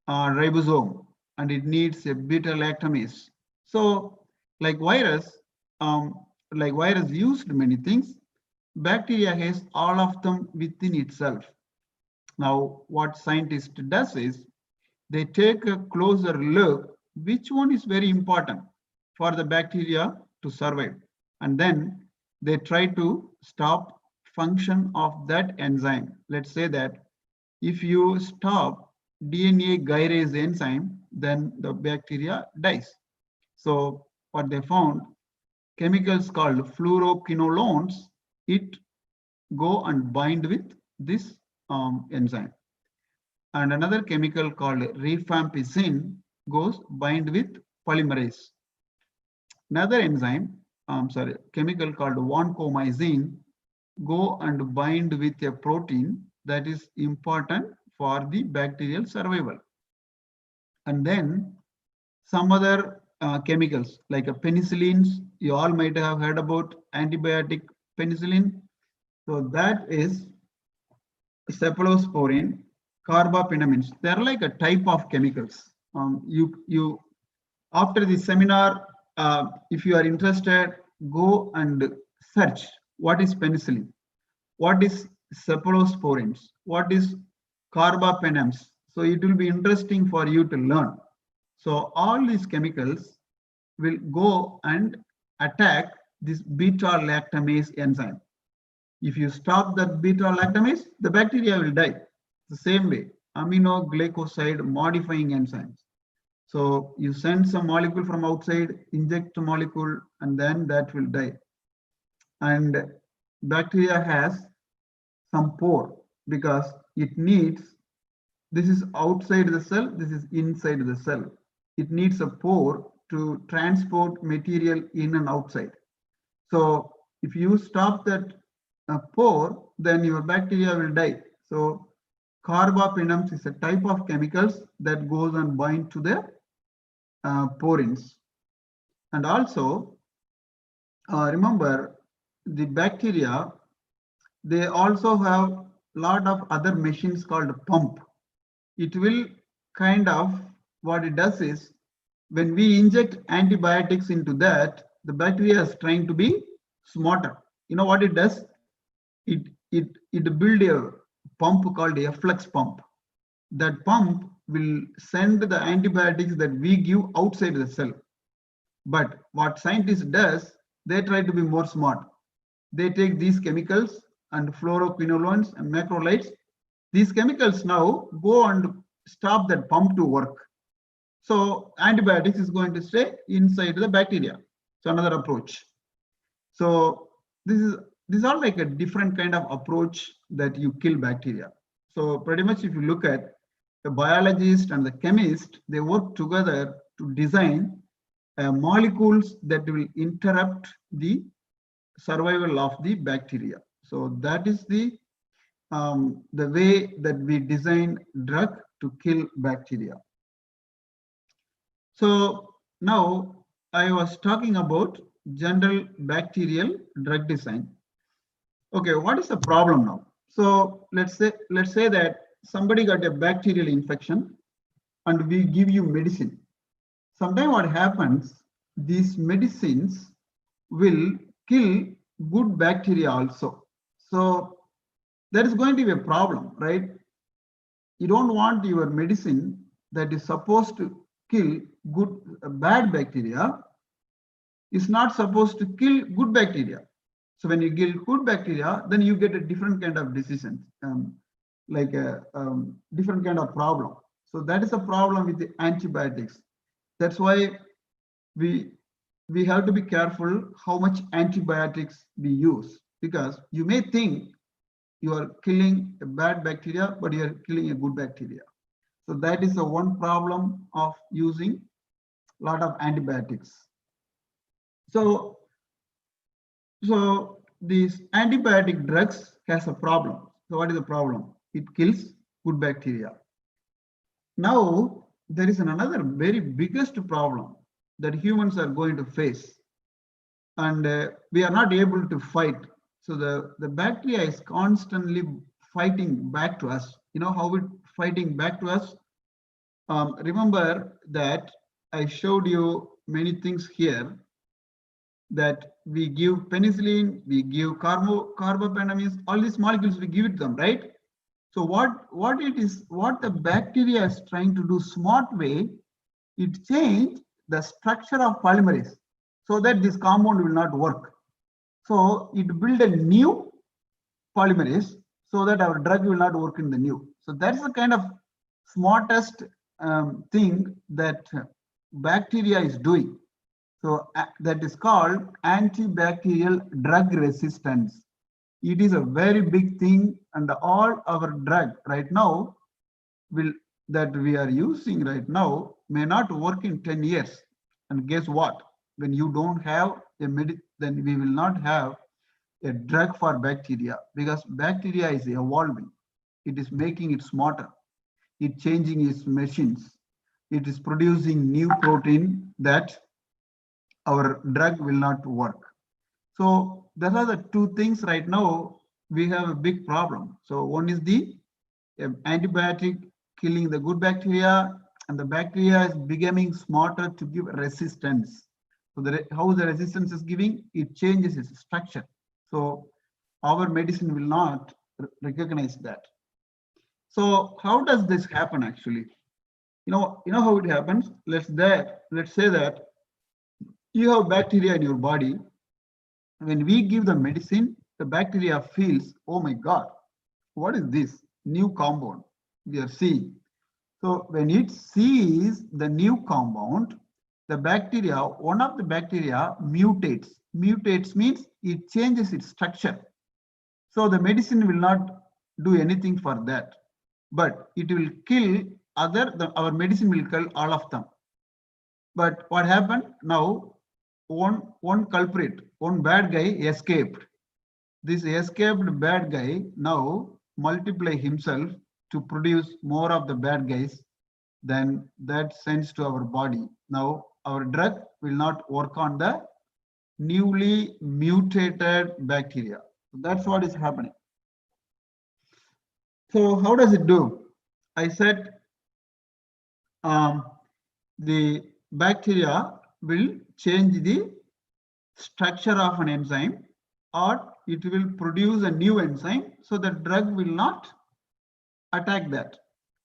A: ribosome, and it needs a beta-lactamase. So like virus used many things, bacteria has all of them within itself. Now, what scientist does is they take a closer look, which one is very important for the bacteria to survive. And then they try to stop function of that enzyme. Let's say that if you stop DNA gyrase enzyme, then the bacteria dies. So what they found, chemicals called fluoroquinolones, it go and bind with this enzyme. And another chemical called rifampicin goes bind with polymerase. Another enzyme, chemical called vancomycin go and bind with a protein that is important for the bacterial survival. And then some other chemicals like penicillins, you all might have heard about antibiotic penicillin. So that is cephalosporin, carbapenemins. They're like a type of chemicals. You after the seminar, if you are interested, go and search what is penicillin, what is cephalosporins, what is carbapenems. So it will be interesting for you to learn. So all these chemicals will go and attack this beta-lactamase enzyme. If you stop that beta-lactamase, the bacteria will die. The same way, aminoglycoside modifying enzymes. So you send some molecule from outside, inject a molecule, and then that will die. And bacteria has some pore because it needs, this is outside the cell, this is inside the cell. It needs a pore to transport material in and outside. So if you stop that pore, then your bacteria will die. So carbapenems is a type of chemicals that goes and bind to the porins. And also remember, the bacteria, they also have a lot of other machines called pump. It will kind of, what it does is, when we inject antibiotics into that, the bacteria is trying to be smarter. You know what it does? It build a pump called a efflux pump. That pump will send the antibiotics that we give outside the cell. But what scientists does, they try to be more smart. They take these chemicals and fluoroquinolones and macrolides. These chemicals now go and stop that pump to work. So antibiotics is going to stay inside the bacteria. So another approach. So these are like a different kind of approach that you kill bacteria. So pretty much if you look at the biologist and the chemist, they work together to design molecules that will interrupt the survival of the bacteria. So that is the way that we design drug to kill bacteria. So now I was talking about general bacterial drug design. Okay, what is the problem now? So let's say that somebody got a bacterial infection and we give you medicine. Sometimes what happens, these medicines will kill good bacteria also. So there is going to be a problem, right? You don't want your medicine that is supposed to kill bad bacteria is not supposed to kill good bacteria. So when you kill good bacteria, then you get a different kind of decisions, like a different kind of problem. So that is a problem with the antibiotics. That's why we have to be careful how much antibiotics we use, because you may think you are killing a bad bacteria, but you are killing a good bacteria. So that is the one problem of using a lot of antibiotics. So these antibiotic drugs has a problem. So what is the problem? It kills good bacteria. Now there is another very biggest problem that humans are going to face, and we are not able to fight. So the bacteria is constantly fighting back to us. You know how it fighting back to us? Remember that I showed you many things here, that we give penicillin, we give carbapenems, all these molecules we give it them, right? So what the bacteria is trying to do smart way, it change the structure of polymerase so that this compound will not work. So it build a new polymerase so that our drug will not work in the new. So that's the kind of smartest thing that bacteria is doing. So that is called antibacterial drug resistance. It is a very big thing, and all our drug right now that we are using right now may not work in 10 years. And guess what? When you don't have then we will not have a drug for bacteria, because bacteria is evolving. It is making it smarter. It changing its machines. It is producing new protein that our drug will not work. So there are the two things right now we have a big problem. So one is the antibiotic killing the good bacteria, and the bacteria is becoming smarter to give resistance. So how the resistance is giving, it changes its structure. So our medicine will not recognize that. So how does this happen actually? You know how it happens? Let's say that you have bacteria in your body. When we give the medicine, the bacteria feels, oh my God, what is this new compound we are seeing? So when it sees the new compound, the bacteria, one of the bacteria mutates. Mutates means it changes its structure. So the medicine will not do anything for that, but it will kill our medicine will kill all of them. But what happened now? One culprit, one bad guy escaped. This escaped bad guy now multiply himself to produce more of the bad guys, then that sends to our body. Now our drug will not work on the newly mutated bacteria. That's what is happening. So how does it do? I said the bacteria will change the structure of an enzyme, or it will produce a new enzyme, so the drug will not attack that.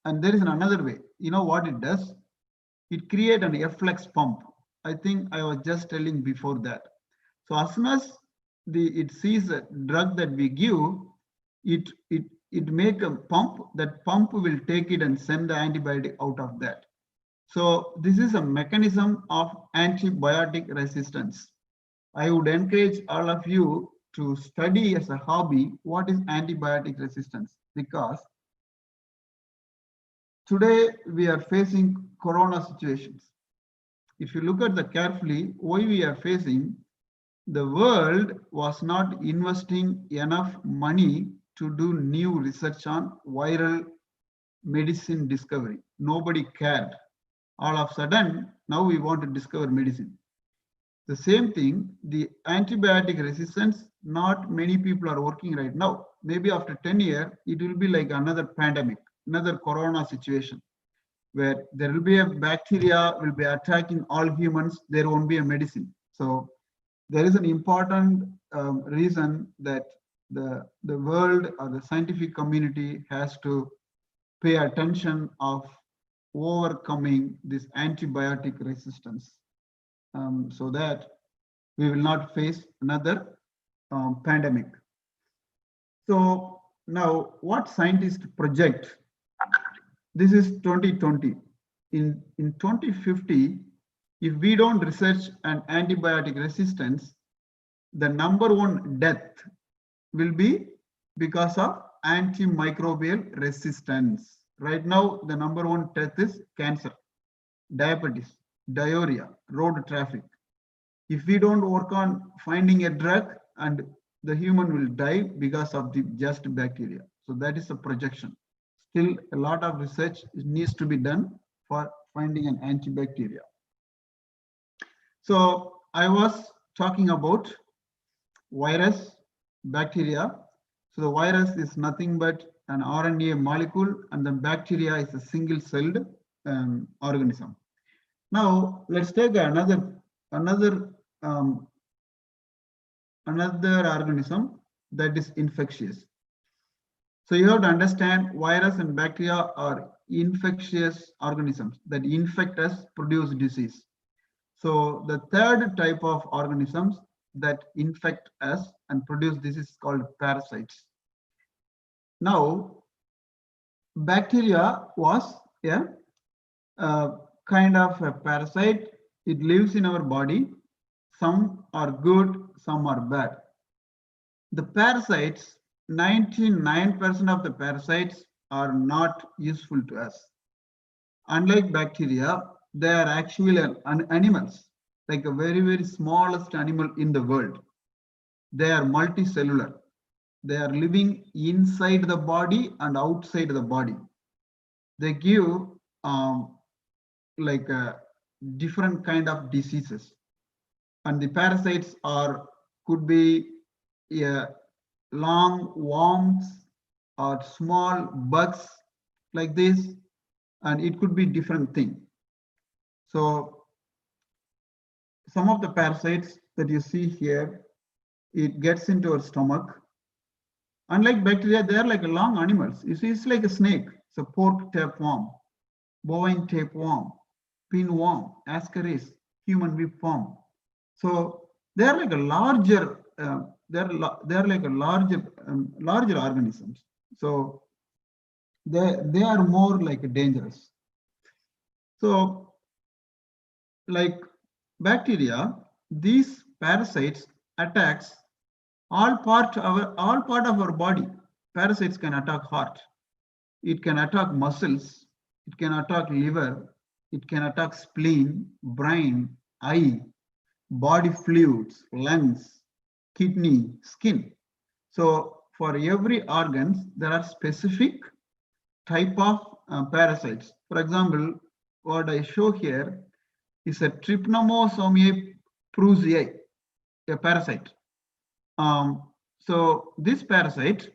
A: And there is another way. You know what it does? It creates an efflux pump. I think I was just telling before that. So as soon as it sees a drug that we give, it make a pump. That pump will take it and send the antibiotic out of that. So this is a mechanism of antibiotic resistance. I would encourage all of you to study as a hobby what is antibiotic resistance, because today we are facing corona situations. If you look at the carefully, why we are facing, the world was not investing enough money to do new research on viral medicine discovery. Nobody cared. All of a sudden, now we want to discover medicine. The same thing, the antibiotic resistance, not many people are working right now. Maybe after 10 years, it will be like another pandemic, another corona situation, where there will be a bacteria will be attacking all humans, there won't be a medicine. So there is an important reason that the world or the scientific community has to pay attention of overcoming this antibiotic resistance, so that we will not face another pandemic. So now what scientists project, this is 2020. In 2050, if we don't research an antibiotic resistance, the number one death will be because of antimicrobial resistance. Right now, the number one death is cancer, diabetes, diarrhea, road traffic. If we don't work on finding a drug, and the human will die because of the just bacteria. So that is a projection. Still, a lot of research needs to be done for finding an antibacterial. So I was talking about virus, bacteria. So the virus is nothing but an RNA molecule, and the bacteria is a single-celled organism. Now let's take another organism that is infectious. So you have to understand virus and bacteria are infectious organisms that infect us, produce disease. So the third type of organisms that infect us and produce disease is called parasites. Now, bacteria was a kind of a parasite. It lives in our body. Some are good, some are bad. The parasites, 99% of the parasites are not useful to us. Unlike bacteria, they are actually animals, like a very, very smallest animal in the world. They are multicellular. They are living inside the body and outside the body. They give like a different kind of diseases. And the parasites could be long worms or small bugs like this, and it could be different thing. So some of the parasites that you see here, it gets into our stomach. Unlike bacteria, they are like long animals. You see, it's like a snake. It's a pork tapeworm, bovine tapeworm, pinworm, ascaris, human whipworm. So they are like a larger, larger organisms. So they are more like dangerous. So like bacteria, these parasites attacks all part of our body. Parasites can attack heart. It can attack muscles. It can attack liver. It can attack spleen, brain, eye, body fluids, lungs, kidney, skin. So for every organ, there are specific type of parasites. For example, what I show here is a Trypanosomia prusii, a parasite. So this parasite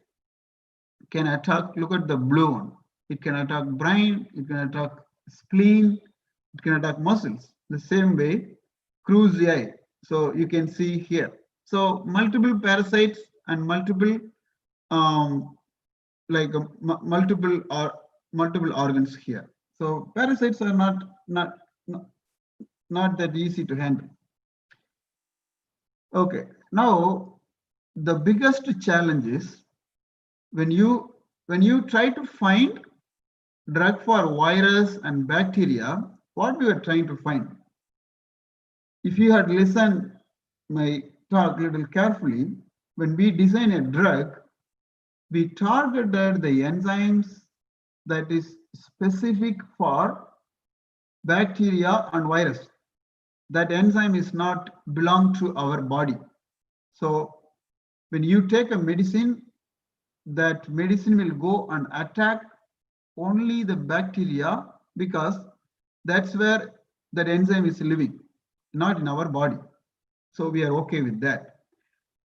A: can attack, look at the blue one. It can attack brain, it can attack spleen, it can attack muscles. The same way, prusii. So you can see here. So multiple parasites and multiple multiple organs here. So parasites are not that easy to handle. Okay, now the biggest challenge is when you try to find drug for virus and bacteria, what we are trying to find. If you had listened my talk a little carefully, when we design a drug, we targeted the enzymes that is specific for bacteria and virus. That enzyme is not belong to our body. So when you take a medicine, that medicine will go and attack only the bacteria because that's where that enzyme is living, not in our body. So we are okay with that.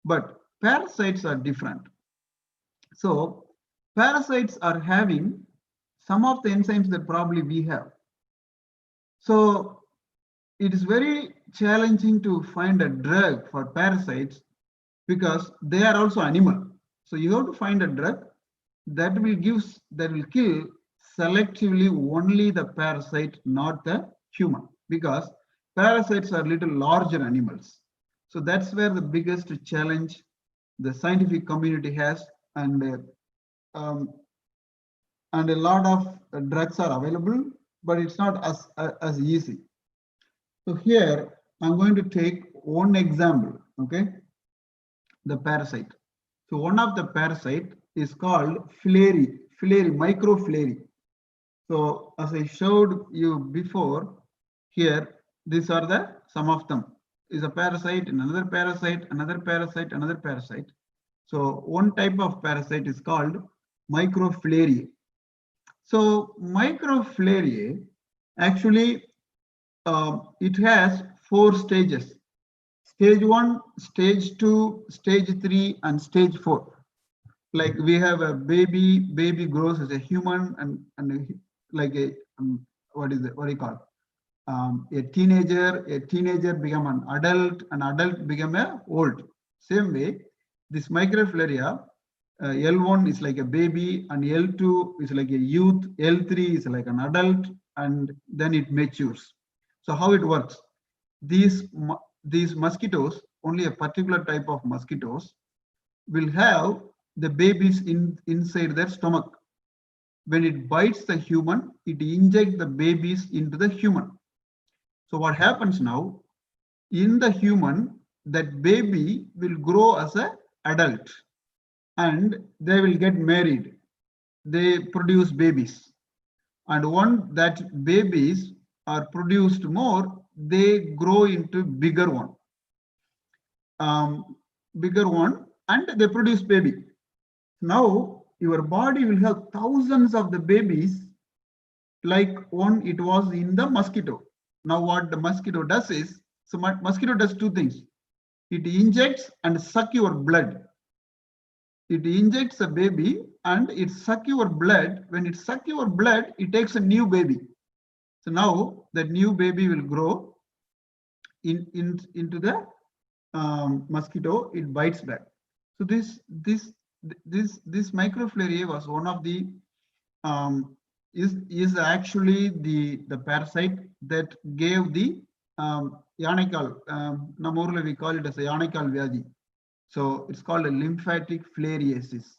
A: But parasites are different. So parasites are having some of the enzymes that probably we have. So it is very challenging to find a drug for parasites because they are also animal. So you have to find a drug that will kill selectively only the parasite, not the human, because parasites are little larger animals. So that's where the biggest challenge the scientific community has, and a lot of drugs are available, but it's not as easy. So here I'm going to take one example, okay? The parasite. So one of the parasite is called microflary. So as I showed you before, here, these are the some of them. Is a parasite, another parasite, another parasite, another parasite. So one type of parasite is called microflary. So microflary, actually, it has 4 stages. Stage 1, stage 2, stage 3, and stage 4. Like we have a baby grows as a human, and like a what do you call? A teenager become an adult become a old. Same way, this microflaria, L1 is like a baby, and L2 is like a youth, L3 is like an adult, and then it matures. So how it works? These mosquitoes, only a particular type of mosquitoes, will have the babies inside their stomach. When it bites the human, it injects the babies into the human. So what happens now, in the human, that baby will grow as an adult and they will get married. They produce babies. And once that babies are produced more, they grow into bigger one, and they produce baby. Now your body will have thousands of the babies like one it was in the mosquito. Now what the mosquito does is, so mosquito does 2 things. It injects and suck your blood. It injects a baby and it suck your blood. When it suck your blood, it takes a new baby. So now that new baby will grow into the mosquito. It bites back. So this microflary was one of the is actually the parasite that gave the Yanikal. Namurla we call it as a Yanikal Vyadi. So it's called a lymphatic filariasis.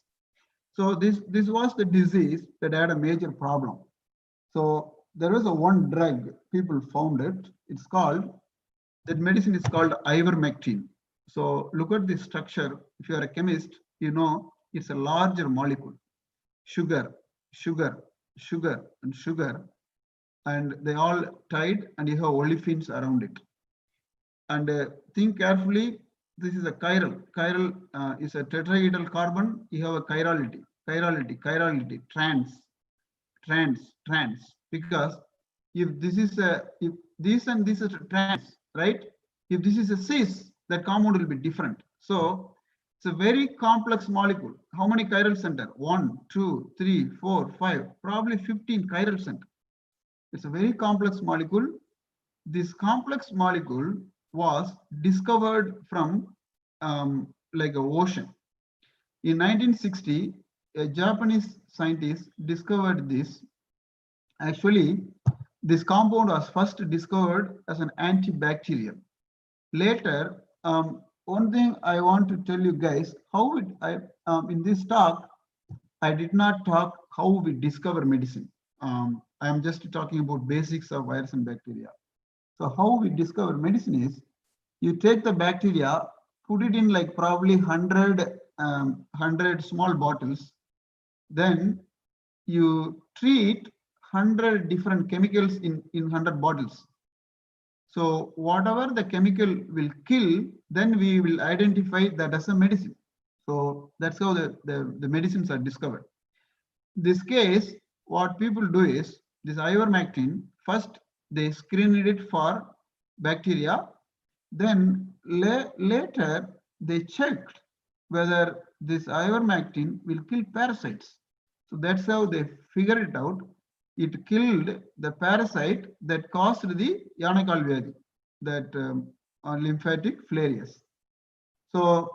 A: So this was the disease that had a major problem. So there was a one drug people found it. It's called, that medicine is called ivermectin. So look at this structure. If you are a chemist, you know it's a larger molecule. Sugar, and they all tied, and you have olefins around it. And think carefully. This is a chiral. Chiral is a tetrahedral carbon. You have a chirality, trans. Because if this is if this and this is trans, right? If this is a cis, that compound will be different. So it's a very complex molecule. How many chiral center? 1, 2, 3, 4, 5, probably 15 chiral center. It's a very complex molecule. This complex molecule was discovered from like an ocean. In 1960, a Japanese scientist discovered this. Actually, this compound was first discovered as an antibacterial. Later, one thing I want to tell you guys, how in this talk, I did not talk how we discover medicine. I am just talking about basics of virus and bacteria. So how we discover medicine is, you take the bacteria, put it in like probably 100 small bottles, then you treat 100 different chemicals in 100 bottles. So whatever the chemical will kill, then we will identify that as a medicine. So that's how the medicines are discovered. In this case, what people do is, this ivermectin, first they screened it for bacteria, then later they checked whether this ivermectin will kill parasites. So that's how they figured it out. It killed the parasite that caused the Yanakal Vyadi, that lymphatic filarias. So,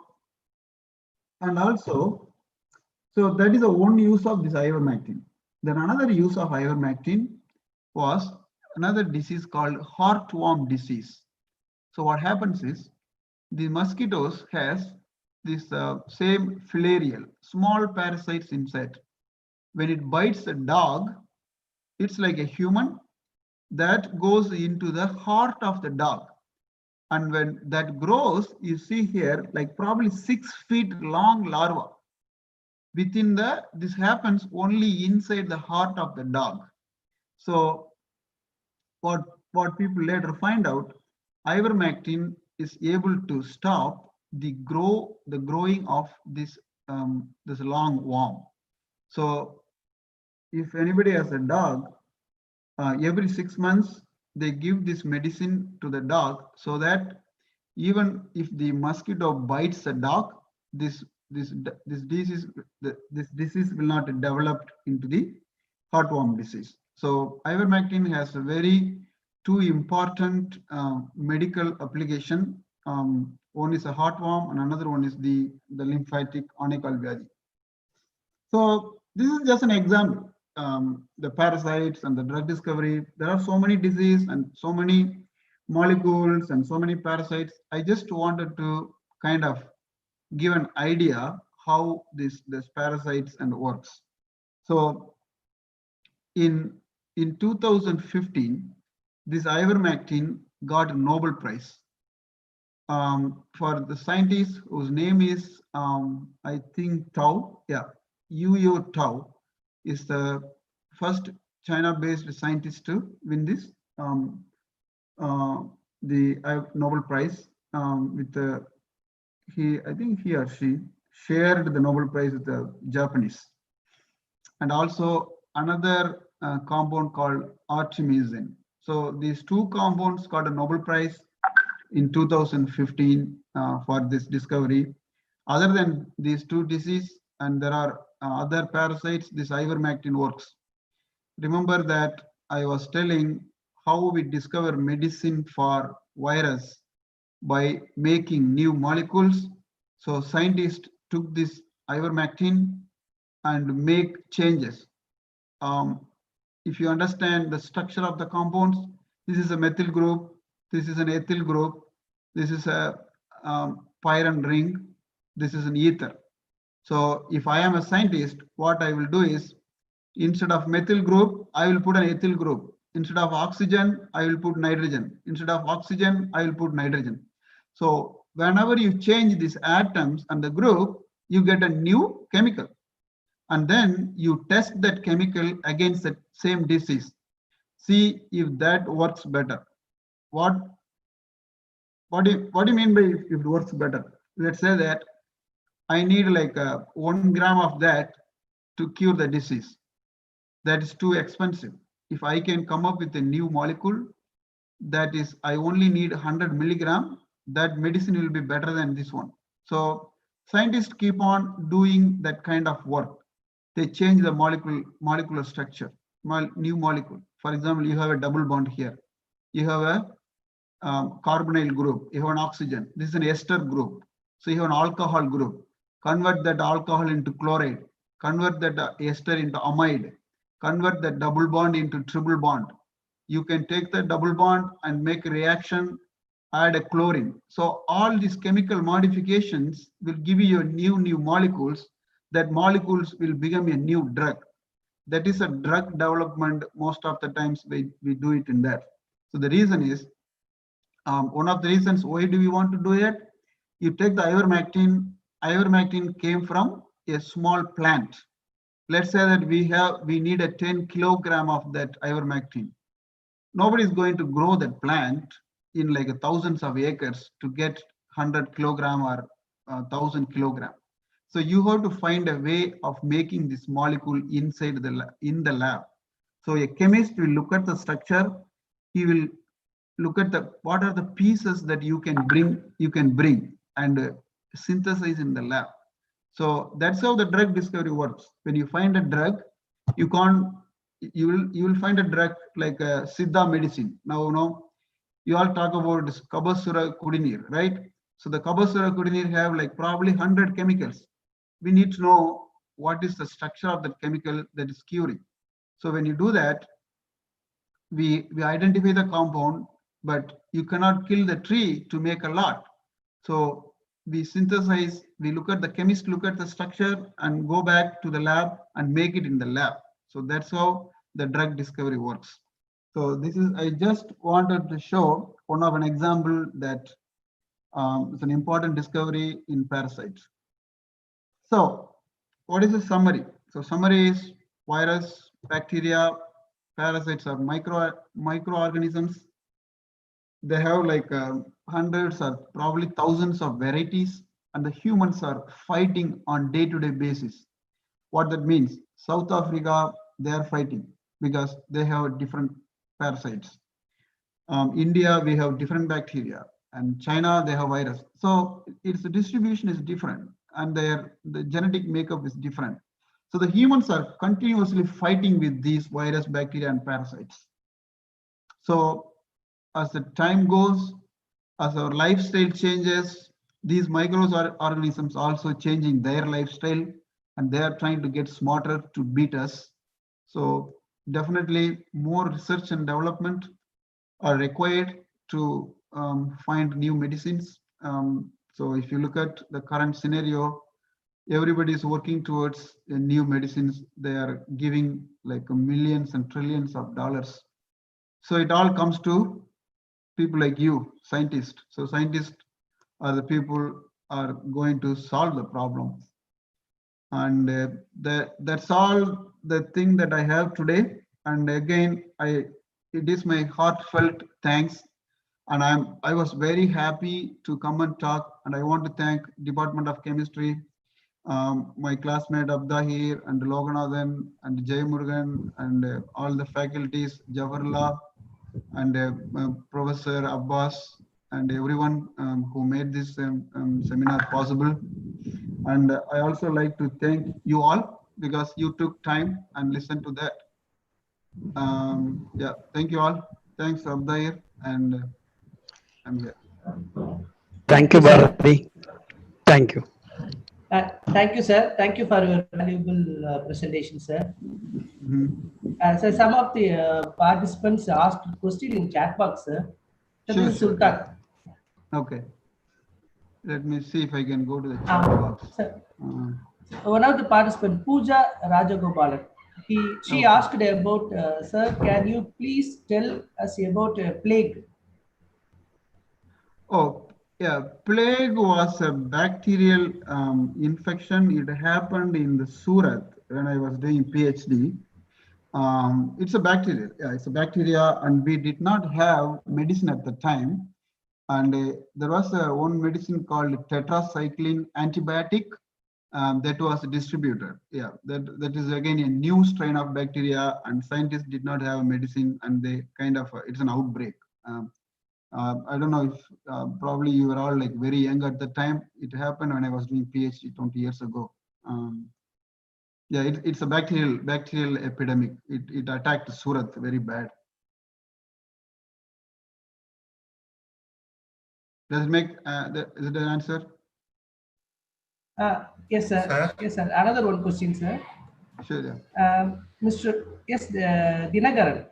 A: and also, so that is the one use of this ivermectin. Then another use of ivermectin was another disease called heartworm disease. So what happens is the mosquitoes has this same filarial, small parasites inside. When it bites a dog, it's like a human that goes into the heart of the dog. And when that grows, you see here, like probably 6 feet long larva. Within this happens only inside the heart of the dog. So what people later find out, ivermectin is able to stop the growing of this long worm. So if anybody has a dog, every 6 months they give this medicine to the dog, so that even if the mosquito bites the dog, this disease will not develop into the heartworm disease. So ivermectin has a very two important medical application. One is a heartworm and another one is the lymphatic Anekal Vyadi. So this is just an example. The parasites and the drug discovery. There are so many diseases and so many molecules and so many parasites. I just wanted to kind of give an idea how this parasites and works. So in 2015, this ivermectin got a Nobel Prize for the scientist whose name is I think Tao. Yeah, Yu Tao is the first China-based scientist to win this the Nobel Prize with the I think he or she shared the Nobel Prize with the Japanese. And also another compound called artemisinin. So these two compounds got a Nobel Prize in 2015 for this discovery. Other than these two diseases, and there are other parasites, this ivermectin works. Remember that I was telling how we discover medicine for virus by making new molecules. So scientists took this ivermectin and make changes. If you understand the structure of the compounds, this is a methyl group, this is an ethyl group, this is a pyrene ring, this is an ether. So if I am a scientist, what I will do is, instead of methyl group, I will put an ethyl group. Instead of oxygen, I will put nitrogen. Instead of oxygen, I will put nitrogen. So whenever you change these atoms and the group, you get a new chemical. And then you test that chemical against the same disease. See if that works better. What do you mean by if it works better? Let's say that I need like 1 gram of that to cure the disease. That is too expensive. If I can come up with a new molecule, that is, I only need 100 milligram, that medicine will be better than this one. So scientists keep on doing that kind of work. They change the molecular structure, new molecule. For example, you have a double bond here. You have a carbonyl group. You have an oxygen. This is an ester group. So you have an alcohol group. Convert that alcohol into chloride. Convert that ester into amide. Convert that double bond into triple bond. You can take the double bond and make a reaction, add a chlorine. So all these chemical modifications will give you new molecules. That molecules will become a new drug. That is a drug development. Most of the times we do it in that. So the reason is, one of the reasons why do we want to do it? You take the ivermectin. Ivermectin came from a small plant. Let's say that we need a 10 kilogram of that ivermectin. Nobody is going to grow that plant in like thousands of acres to get 100 kilogram or 1000 kilogram. So you have to find a way of making this molecule inside in the lab. So a chemist will look at the structure. He will look at what are the pieces that you can bring and synthesize in the lab. So that's how the drug discovery works. When you find a drug, you will find a drug like a Siddha medicine. Now, you all talk about this Kabasura Kudineer, right? So the Kabasura Kudineer have like probably 100 chemicals. We need to know what is the structure of that chemical that is curing. So when you do that, we identify the compound, but you cannot kill the tree to make a lot. So we synthesize, we look at the chemist, look at the structure and go back to the lab and make it in the lab. So that's how the drug discovery works. So this is, I just wanted to show one of an example that is an important discovery in parasites. So what is the summary? So summary is virus, bacteria, parasites are microorganisms. They have like hundreds or probably thousands of varieties, and the humans are fighting on day-to-day basis. What that means? South Africa, they are fighting because they have different parasites. India, we have different bacteria, and China, they have virus. So its distribution is different, and the genetic makeup is different. So the humans are continuously fighting with these virus, bacteria, and parasites. So as the time goes, as our lifestyle changes, these microorganisms also changing their lifestyle, and they are trying to get smarter to beat us. So definitely more research and development are required to find new medicines. So if you look at the current scenario, everybody is working towards new medicines. They are giving like millions and trillions of dollars. So it all comes to people like you, scientists. So scientists are the people are going to solve the problem. And that's all the thing that I have today. And again, it is my heartfelt thanks. And I was very happy to come and talk. And I want to thank Department of Chemistry, my classmate Abdahir and Loganathan and Jay Murugan and all the faculties, Jawaharlal and Professor Abbas and everyone who made this seminar possible. And I also like to thank you all because you took time and listened to that. Yeah, thank you all. Thanks, Abdahir, and I'm here.
B: Thank you, Bharati. Thank you.
C: Thank you, sir. Thank you for your valuable presentation, sir. So some of the participants asked a question in chat box, sir.
A: Sure,
C: Sultan.
A: Okay. Let me see if I can go to the chat box.
C: Sir, one of the participants, Pooja Rajagopalan, she asked about, sir, can you please tell us about plague?
A: Oh, yeah. Plague was a bacterial infection. It happened in the Surat when I was doing PhD. It's a bacteria. Yeah, it's a bacteria, and we did not have medicine at the time. And there was one medicine called tetracycline antibiotic that was distributed. Yeah, that is again a new strain of bacteria, and scientists did not have a medicine, and they kind of it's an outbreak. I don't know if probably you were all like very young at the time. It happened when I was doing PhD 20 years ago. Yeah, it's a bacterial epidemic. It attacked Surat very bad. Does it make is it an answer?
C: Yes, sir.
D: Sir?
C: Yes, sir. Another one question, sir.
A: Sure. Yeah.
C: Mr. Yes, Dinagaran.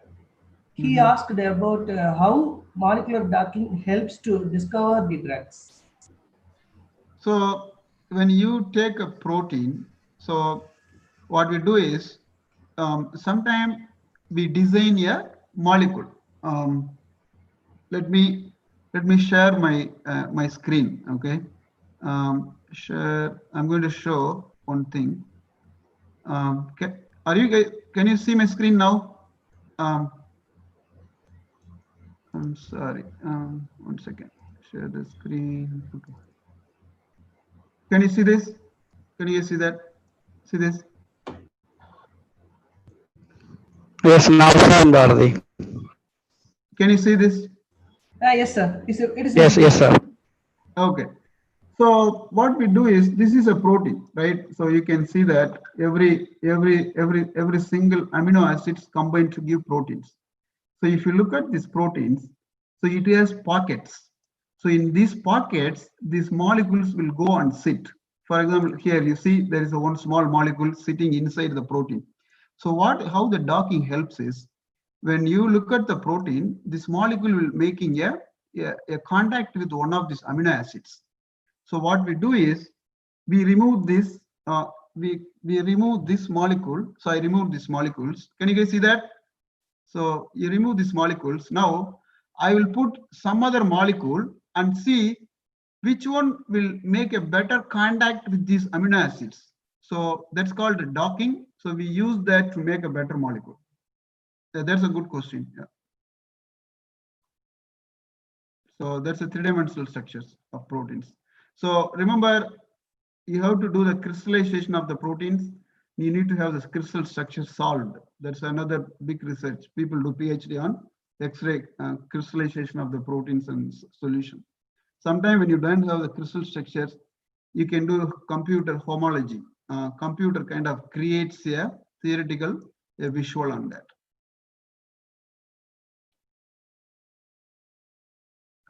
C: He asked about how molecular docking helps to discover the drugs.
A: So when you take a protein, so what we do is sometimes we design a molecule. Let me share my my screen. Okay. Share. I'm going to show one thing. Are you guys? Can you see my screen now? I'm sorry. 1 second. Share the screen. Okay. Can you see this? Can you see that? See this?
B: Yes, now fine, Bharati.
A: Can you see this?
C: Yes, sir. It is
B: Yes, yes, sir.
A: Okay. So what we do is, this is a protein, right? So you can see that every single amino acids combine to give proteins. So if you look at these proteins, so it has pockets. So in these pockets, these molecules will go and sit. For example, here you see there is a one small molecule sitting inside the protein. So how the docking helps is, when you look at the protein, this molecule will making a contact with one of these amino acids. So what we do is, we remove this, we remove this molecule. So I remove these molecules. Can you guys see that? So you remove these molecules. Now I will put some other molecule and see which one will make a better contact with these amino acids. So that's called docking. So we use that to make a better molecule. That's a good question. Yeah. So that's a three-dimensional structures of proteins. So remember, you have to do the crystallization of the proteins. You need to have this crystal structure solved. That's another big research. People do PhD on X-ray crystallization of the proteins and solution. Sometimes when you don't have the crystal structures, you can do computer homology. Computer kind of creates a theoretical, a visual on that.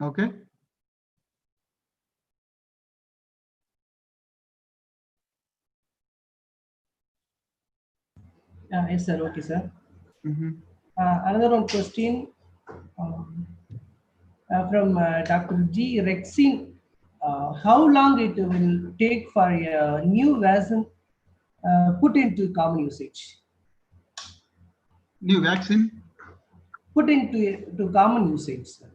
A: Okay.
C: Yes, sir. Okay, sir.
A: Mm-hmm.
C: Another one question from Dr. G. Rexin. How long it will take for a new vaccine put into common usage?
A: New vaccine?
C: Put into common usage, sir.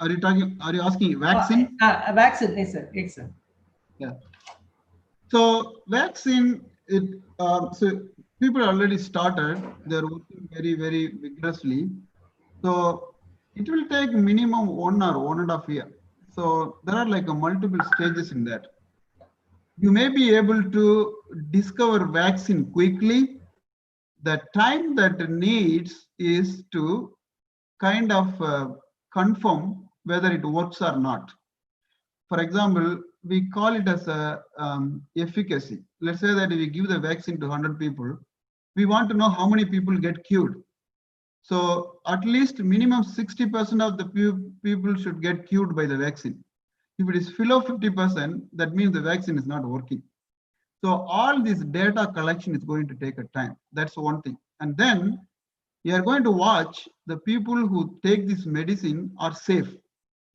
A: Are you asking vaccine?
C: Vaccine, yes, sir. Yes, sir.
A: Yeah. So vaccine, so people already started. They're working very, very vigorously. So it will take minimum 1 or 1.5 years. So there are like multiple stages in that. You may be able to discover vaccine quickly. The time that it needs is to kind of confirm whether it works or not. For example, we call it as a efficacy. Let's say that we give the vaccine to 100 people. We want to know how many people get cured. So at least minimum 60% of the people should get cured by the vaccine. If it is below 50%, that means the vaccine is not working. So all this data collection is going to take a time. That's one thing. And then you are going to watch the people who take this medicine are safe.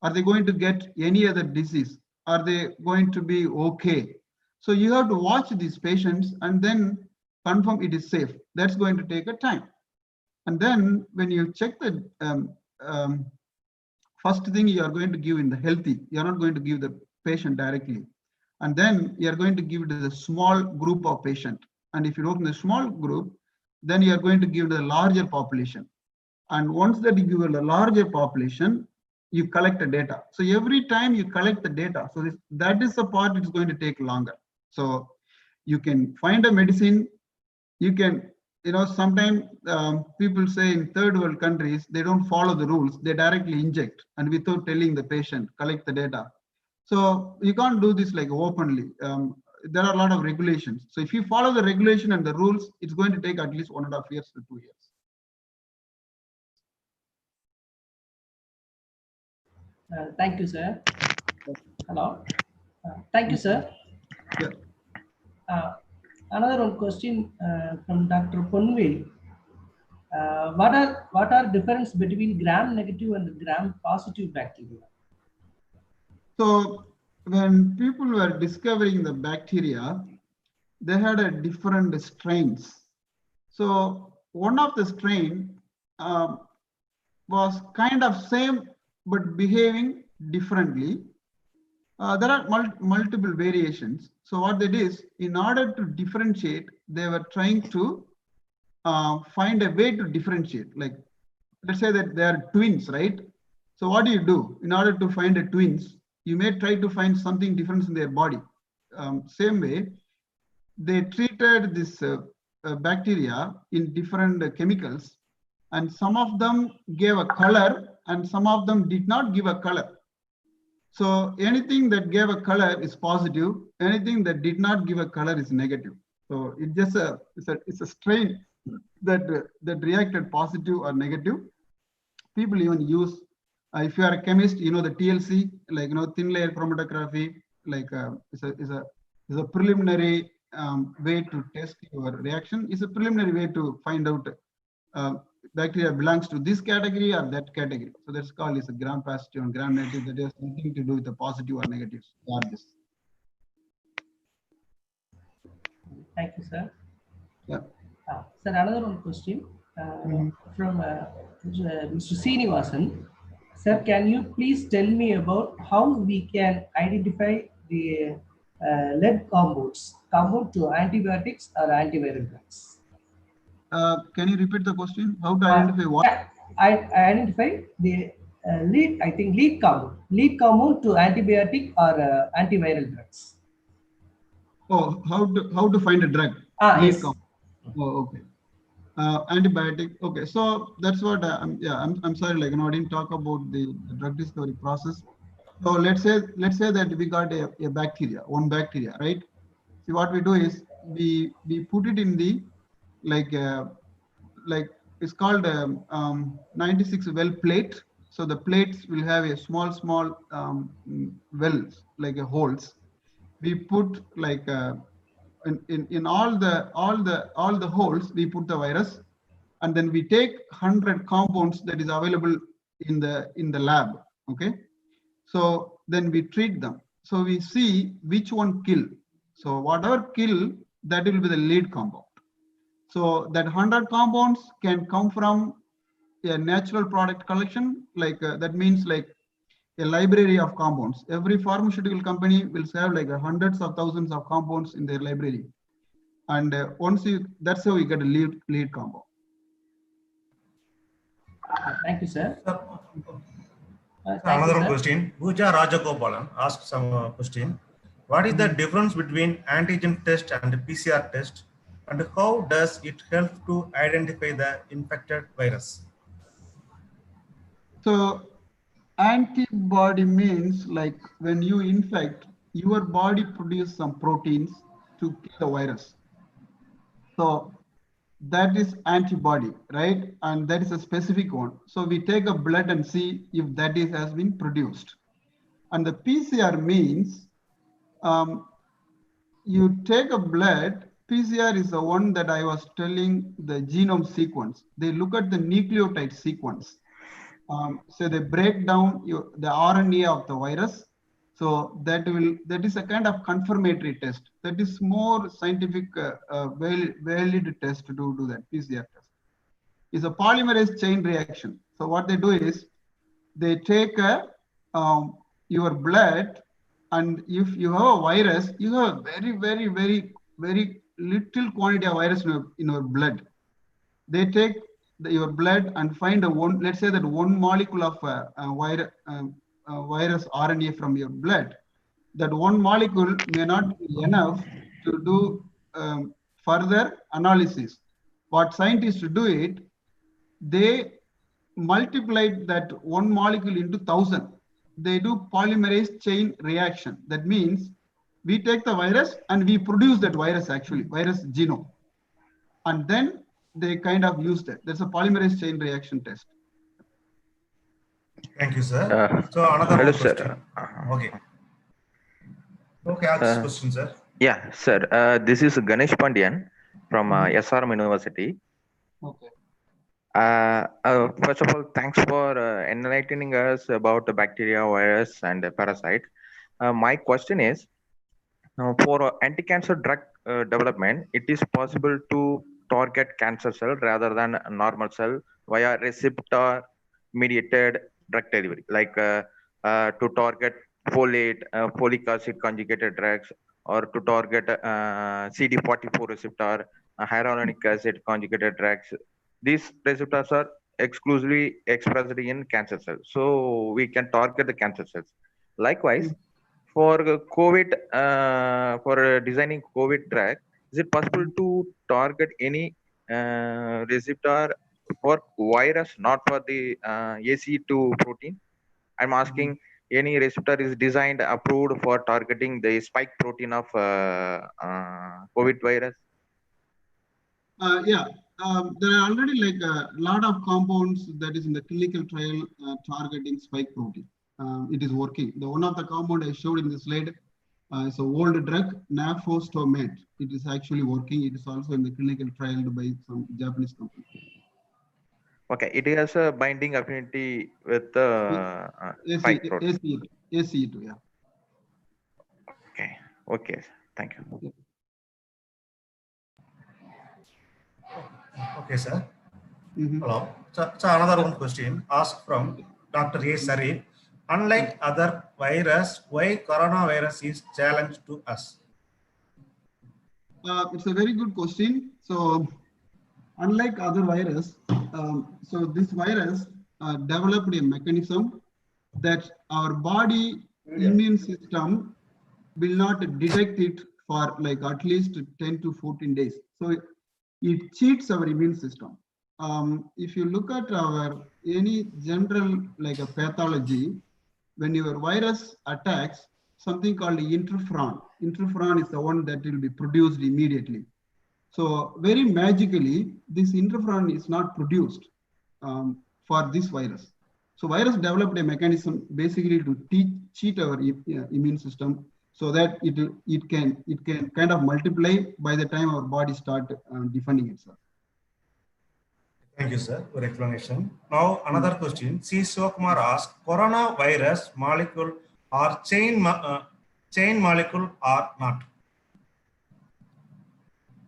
A: Are they going to get any other disease? Are they going to be okay? So you have to watch these patients and then confirm it is safe. That's going to take a time. And then when you check the first thing, you are going to give in the healthy. You are not going to give the patient directly. And then you are going to give it to the small group of patient. And if you work in the small group, then you are going to give the larger population. And once that you give a larger population, you collect the data. So every time you collect the data, so that is the part it's going to take longer. So you can find a medicine, you can, sometimes people say in third world countries, they don't follow the rules, they directly inject and without telling the patient, collect the data. So you can't do this like openly. There are a lot of regulations. So if you follow the regulation and the rules, it's going to take at least 1.5 years to 2 years.
C: Thank you, sir. Hello. Thank you, sir.
A: Yeah.
C: Another one question from Dr. Ponvil. What are difference between gram-negative and gram-positive bacteria?
A: So when people were discovering the bacteria, they had a different strains. So one of the strain was kind of same but behaving differently. There are multiple variations. So what they did is, in order to differentiate, they were trying to find a way to differentiate. Like, let's say that they are twins, right? So what do? In order to find a twins, you may try to find something different in their body. Same way, they treated this bacteria in different chemicals, and some of them gave a color and some of them did not give a color. So anything that gave a color is positive. Anything that did not give a color is negative. So it's just it's a strain that reacted positive or negative. People even use, if you are a chemist, you know the TLC, like thin layer chromatography, like is a preliminary way to test your reaction. It's a preliminary way to find out bacteria belongs to this category or that category. So that's called is a gram positive and gram negative. That has nothing to do with the positive or negative charges.
C: Thank you, sir.
A: Yeah.
C: Sir, another one question from Mr. Srinivasan. Sir, can you please tell me about how we can identify the lead compounds to antibiotics or antiviral drugs?
A: Can you repeat the question? How to identify what?
C: I identify the lead compound to antibiotic or antiviral drugs.
A: Oh, how to find a drug?
C: Yes.
A: Compound. Oh, okay. Antibiotic. Okay, so that's what I'm sorry, like I didn't talk about the drug discovery process. So let's say that we got one bacteria, right? See, what we do is we put it in the like it's called 96 well plate. So the plates will have a small wells, like a holes. We put like in all the holes we put the virus, and then we take 100 compounds that is available in the lab. Okay, so then we treat them. So we see which one kill. So whatever kill, that will be the lead compound. So that 100 compounds can come from a natural product collection, like that means like a library of compounds. Every pharmaceutical company will have like hundreds of thousands of compounds in their library, and that's how we get a lead compound.
C: Thank you, sir.
D: Another question. Bhuja Rajagopalan asked some question. What is the difference between antigen test and PCR test, and how does it help to identify the infected virus?
A: So antibody means like when you infect, your body produces some proteins to kill the virus. So that is antibody, right? And that is a specific one. So we take a blood and see if that has been produced. And the PCR means you take a blood. PCR is the one that I was telling, the genome sequence. They look at the nucleotide sequence. So they break down the RNA of the virus. So that is a kind of confirmatory test. That is more scientific, valid test to do that PCR test. It's a polymerase chain reaction. So what they do is they take your blood, and if you have a virus, you have very little quantity of virus in your blood. They take your blood and find let's say that one molecule of virus RNA from your blood. That one molecule may not be enough to do further analysis. What scientists do it, they multiplied that one molecule into 1,000. They do polymerase chain reaction. That means we take the virus and we produce that virus, actually virus genome, and then they kind of use that. That's a polymerase chain reaction test.
D: Thank you, sir. So another
F: hello,
D: question.
F: Sir.
D: Okay. Okay, ask this question, sir.
F: Yeah, sir. This is Ganesh Pandian from SRM University.
A: Okay.
F: First of all, thanks for enlightening us about the bacteria, virus, and the parasite. My question is, for anti-cancer drug development, it is possible to target cancer cell rather than a normal cell via receptor-mediated drug delivery, like to target folate, folic acid conjugated drugs, or to target CD44 receptor, hyaluronic acid conjugated drugs. These receptors are exclusively expressed in cancer cells, so we can target the cancer cells. Likewise, for COVID, for designing COVID drug, is it possible to target any receptor for virus, not for the ACE2 protein. I'm asking any receptor is designed, approved for targeting the spike protein of COVID virus?
A: Yeah, there are already like a lot of compounds that is in the clinical trial targeting spike protein. It is working. The one of the compound I showed in the slide is a old drug, nafostomate. It is actually working. It is also in the clinical trial by some Japanese company.
F: Okay, it has a binding affinity with the spike protein.
A: ACE2, yeah.
F: Okay, okay, thank you.
D: Okay, sir. Hello. So another one question asked from Dr. A. Sarif. Unlike other virus, why coronavirus is challenge to us?
A: It's a very good question. So, unlike other virus, so this virus developed a mechanism that our body immune system will not detect it for like at least 10 to 14 days. So it cheats our immune system. If you look at our any general like a pathology, when your virus attacks, something called interferon. Interferon is the one that will be produced immediately. So very magically, this interferon is not produced for this virus. So virus developed a mechanism basically to cheat our immune system so that it can kind of multiply by the time our body start defending itself.
D: Thank you, sir, for explanation. Now another question. C. Sivakumar asked, coronavirus molecule or chain molecule or not?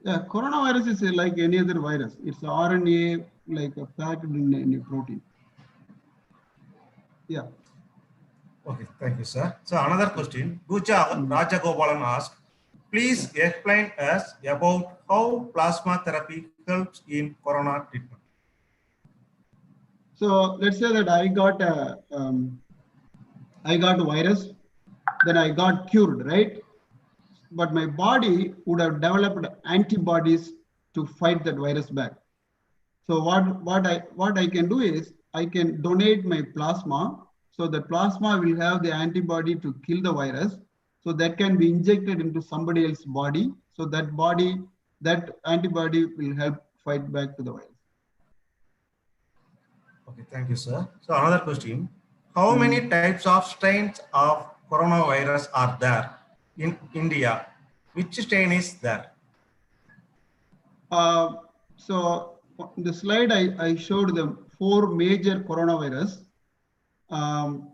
A: Yeah, coronavirus is like any other virus. It's RNA like packed in a protein. Yeah.
D: Okay, thank you, sir. So another question. Guja Rajagopalan asked, please explain us about how plasma therapy helps in corona treatment.
A: So let's say that I got a virus, then I got cured, right? But my body would have developed antibodies to fight that virus back. So what I can do is I can donate my plasma. So the plasma will have the antibody to kill the virus. So that can be injected into somebody else's body. So that antibody will help fight back to the virus.
D: Okay, thank you, sir. So another question. How many types of strains of coronavirus are there in India? Which strain is there?
A: So in the slide, I showed the 4 major coronavirus.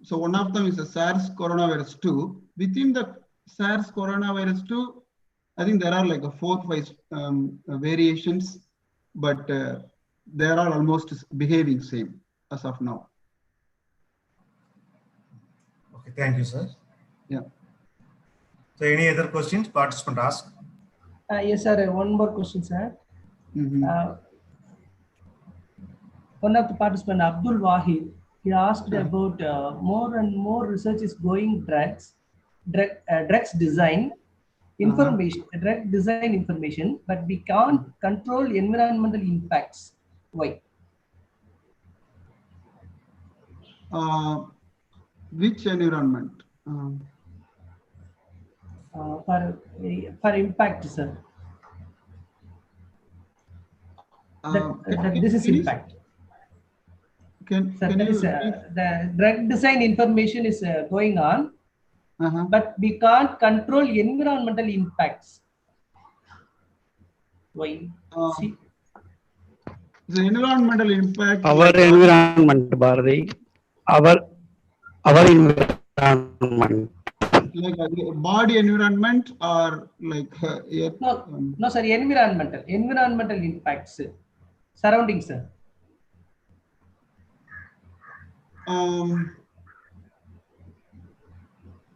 A: So one of them is the SARS coronavirus 2. Within the SARS coronavirus 2, I think there are like 4 or 5 variations, but they are all almost behaving same as of now.
D: Okay, thank you, sir.
A: Yeah.
D: So any other questions participant ask?
C: Yes, sir. One more question, sir. One of the participants, Abdul Wahid, he asked about more and more research is going drugs design information, drug design information, but we can't control environmental impacts. Why?
A: Which environment?
C: For impact, sir. This is impact. The drug design information is going on, but we can't control environmental impacts. Why? See?
A: The environmental impact.
B: Our environment, Bharati. Our environment.
A: Like body environment or like
C: no, sir. Environmental impacts, surroundings, sir.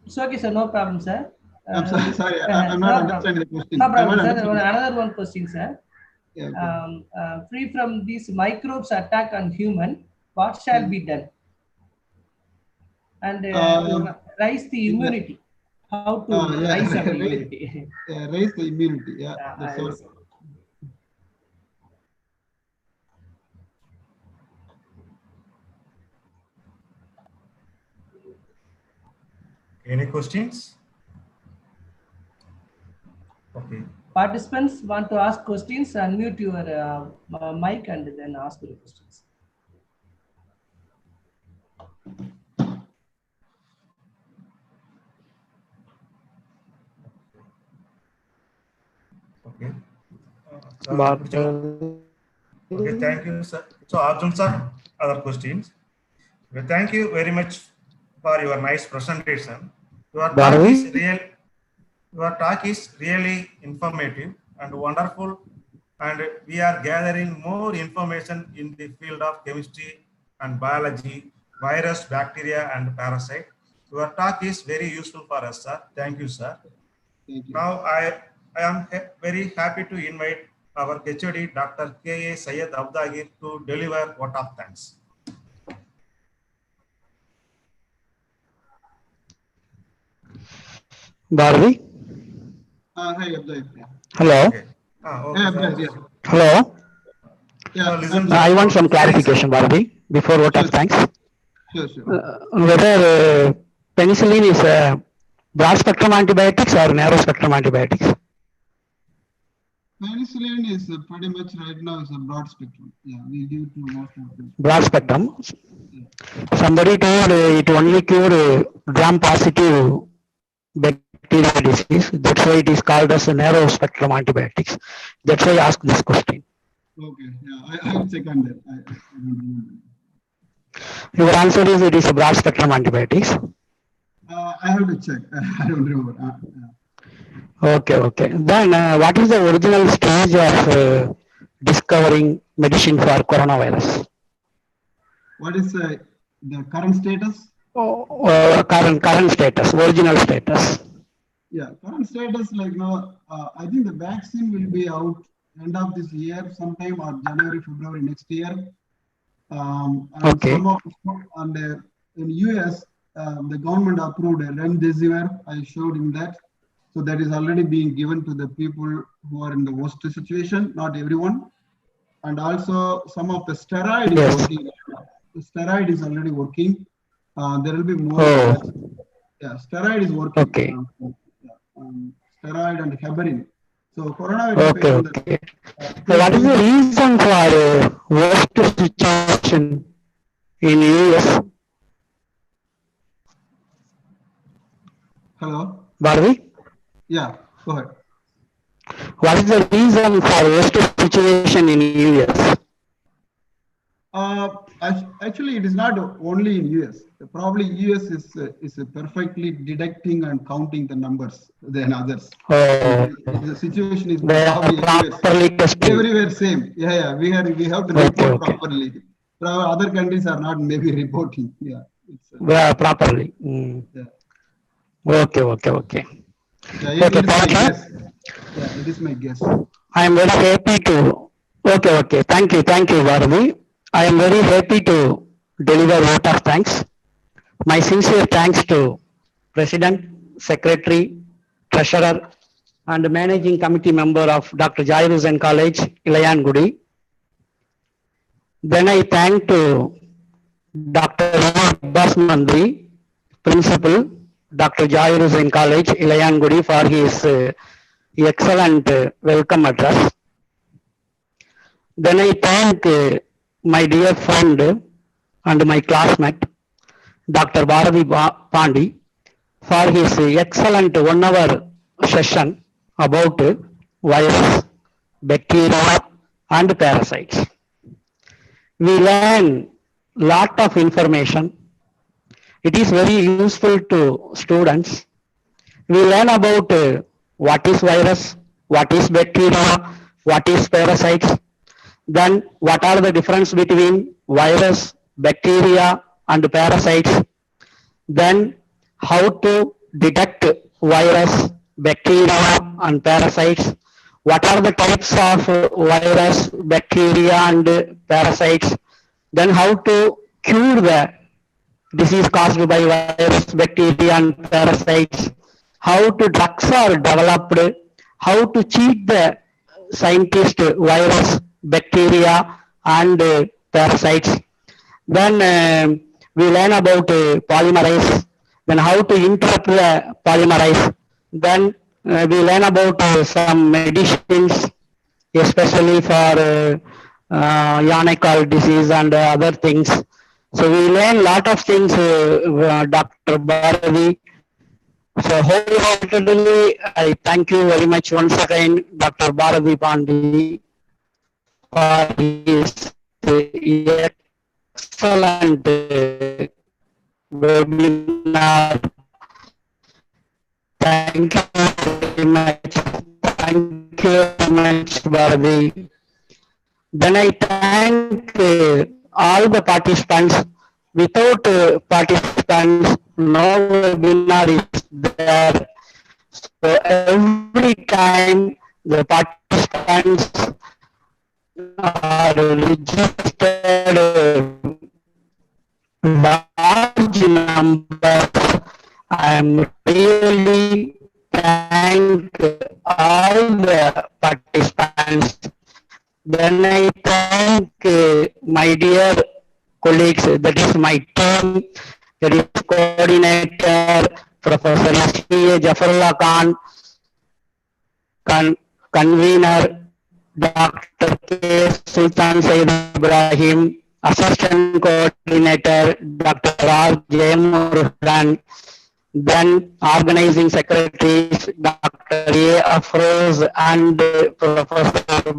C: It's okay, sir. No problem, sir.
A: I'm sorry. I'm not understanding the question.
C: No problem, sir. Another one question, sir.
A: Yeah, okay.
C: Free from these microbes attack on human, what shall be done? And raise the immunity. How to raise the immunity?
A: Raise the immunity. Yeah, that's all.
D: Any questions? Okay.
C: Participants want to ask questions, unmute your mic and then ask your questions.
D: Okay. Okay, thank you, sir. So, Arjun sir, other questions. Okay, thank you very much for your nice presentation. Your talk is real. Your talk is really informative and wonderful, and we are gathering more information in the field of chemistry and biology, virus, bacteria, and parasite. Your talk is very useful for us, sir. Thank you, sir.
A: Thank you.
D: Now, I am very happy to invite our HOD, Dr. K.A. Syed Abdagir, to deliver vote of thanks.
B: Bharvi?
A: Hi, Abdul.
B: Hello?
D: Okay. Okay,
A: Abdul,
D: sir.
A: yeah.
B: Hello?
A: Yeah,
D: listen,
B: I want some clarification, Bharvi, before vote of thanks.
A: Sure, sure.
B: Whether penicillin is a broad spectrum antibiotics or narrow spectrum antibiotics?
A: Penicillin is pretty much right now is a broad spectrum. Yeah, we give to most of them.
B: Broad spectrum.
A: Yeah.
B: Somebody told it only cure gram-positive bacterial disease. That's why it is called as a narrow spectrum antibiotics. That's why I asked this question.
A: Okay, yeah, I will check on that. I don't remember.
B: Your answer is it is a broad spectrum antibiotics.
A: I have to check. I don't remember.
B: Okay. Then what is the original stage of discovering medicine for coronavirus?
A: What is the current status?
B: Current status, original status.
A: Yeah, current status like now, I think the vaccine will be out end of this year, sometime or January, February next year. And
B: Okay.
A: In US, the government approved a remdesivir. I showed him that. So that is already being given to the people who are in the worst situation, not everyone. And also some of the steroid is working. The steroid is already working. There will be more. Yeah, steroid is working.
B: Okay.
A: Steroid and heparin. So coronavirus patient.
B: Okay. What is the reason for worst situation in US?
A: Hello.
B: Bharvi?
A: Yeah, go ahead.
B: What is the reason for worst situation in US?
A: Actually, it is not only in US. Probably US is perfectly detecting and counting the numbers than others. The situation is probably
B: properly testing.
A: Everywhere same. Yeah. We have to report properly. Other countries are not maybe reporting. Yeah.
B: Properly.
A: Yeah.
B: Okay.
A: Yeah, it is my guess. Yeah, it is my guess.
B: I am very happy to. Okay. Thank you, Bharvi. I am very happy to deliver vote of thanks. My sincere thanks to President, Secretary, Treasurer, and Managing Committee member of Dr. Husain College, Ilayangudi. Then I thank to Dr. Abbas Mandri, Principal, Dr. Husain College, Ilayangudi, for his excellent welcome address. Then I thank my dear friend and my classmate, Dr. Bharati Pandi, for his excellent 1 hour session about virus, bacteria, and parasites. We learn lot of information. It is very useful to students. We learn about what is virus, what is bacteria, what is parasites, then what are the difference between virus, bacteria, and parasites, then how to detect virus, bacteria, and parasites, what are the types of virus, bacteria, and parasites, then how to cure the disease caused by virus, bacteria, and parasites, how to drugs are developed, how to cheat the scientist virus, bacteria, and parasites. Then we learn about polymerase. then how to interrupt the polymerase. Then we learn about some medicines, especially for Yannickel disease and other things. So we learn lot of things, Dr. Bharati. So wholeheartedly, I thank you very much once again, Dr. Bharati Pandi, for his excellent webinar. Thank you very much. Thank you very much, Bharati. Then I thank all the participants. Without participants, no webinar is there. So every time the participants are registered large numbers, I am really thank all the participants. Then I thank my dear colleagues, that is my team, that is coordinator, Professor S.P.A. Jafarullah Khan, convener, Dr. K. Sultan Sayyid Ibrahim, assistant coordinator, Dr. R. Jayamurugan, then organizing secretaries, Dr. A. Afroz and Professor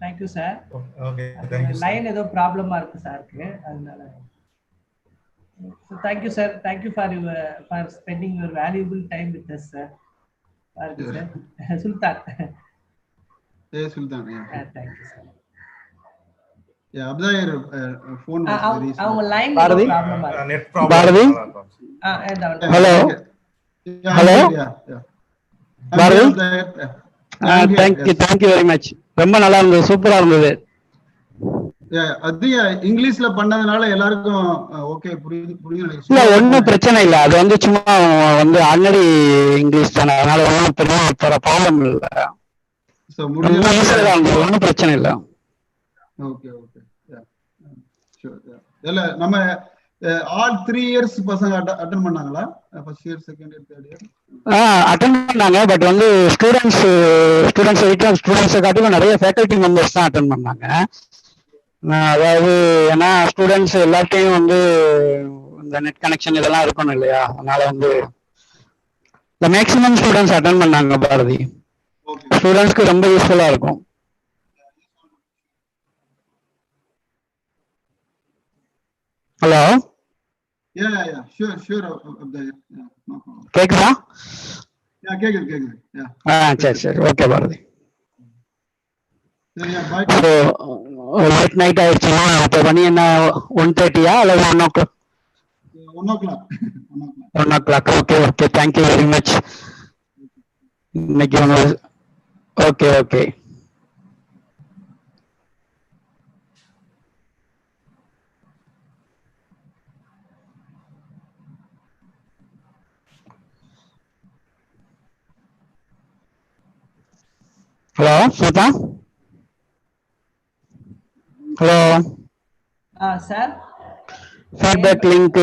C: Thank you, sir.
D: Okay, thank you, sir.
C: Line ஏதோ ப்ராப்ளமா இருக்கு சாருக்கு, அதனால. So thank you, sir. Thank you for spending your valuable time with us, sir. Sir. Sultan.
A: Yes, Sultan. Yeah.
C: Thank you, sir.
A: Yeah, Abdul, phone was very slow.
C: Our line
B: Bharati?
C: problem.
D: Net problem.
B: Bharati? Hello?
A: Yeah,
B: Hello?
A: Yeah.
B: Bharati?
A: Thank you.
B: Thank you very much. ரொம்ப நல்லா இருந்தது, சூப்பரா இருந்தது.
A: அது இங்கிலீஷ்ல பண்ணதுனால எல்லாருக்கும் okay புரியுது.
B: இல்ல ஒன்னும் பிரச்சனை இல்ல, அது வந்து சும்மா வந்து ஆல்ரெடி இங்கிலீஷ் தானே, அதனால ஒன்றும் பெரிய ப்ராப்ளம் இல்ல. ஒன்னும் பிரச்சனை இல்ல.
A: ஓகே இல்ல நம்ம ஆல் 3 இயர்ஸ் பசங்க அட்டெண்ட் பண்ணாங்களா? First year, second year, third year
B: attend பண்ணாங்க. பட் வந்து ஸ்டூடெண்ட்ஸை காட்டிலும் நிறைய ஃபேக்கல்டி மெம்பர்ஸ் தான் அட்டெண்ட் பண்ணாங்க. அதாவது ஏன்னா ஸ்டூடெண்ட்ஸ் எல்லாத்தையும் வந்து இந்த நெட் கனெக்ஷன் இதெல்லாம் இருக்கணும் இல்லையா, அதனால வந்து இந்த மேக்ஸிமம் ஸ்டூடெண்ட்ஸ் அட்டெண்ட் பண்ணாங்க. பாரதி ஸ்டூடெண்ட்ஸ்க்கு ரொம்ப யூஸ்ஃபுல்லா இருக்கும். ஹலோ, கேக்குதா?
A: கேக்குது.
B: சரி, ஓகே பாரதி. லேட் நைட் ஆயிடுச்சுன்னா இப்போ மணி என்ன, 1:30 அல்லது 1 o'clock? Okay, thank you very much. இன்னைக்கு okay. Hello Shweta? Hello
C: sir,
B: feedback link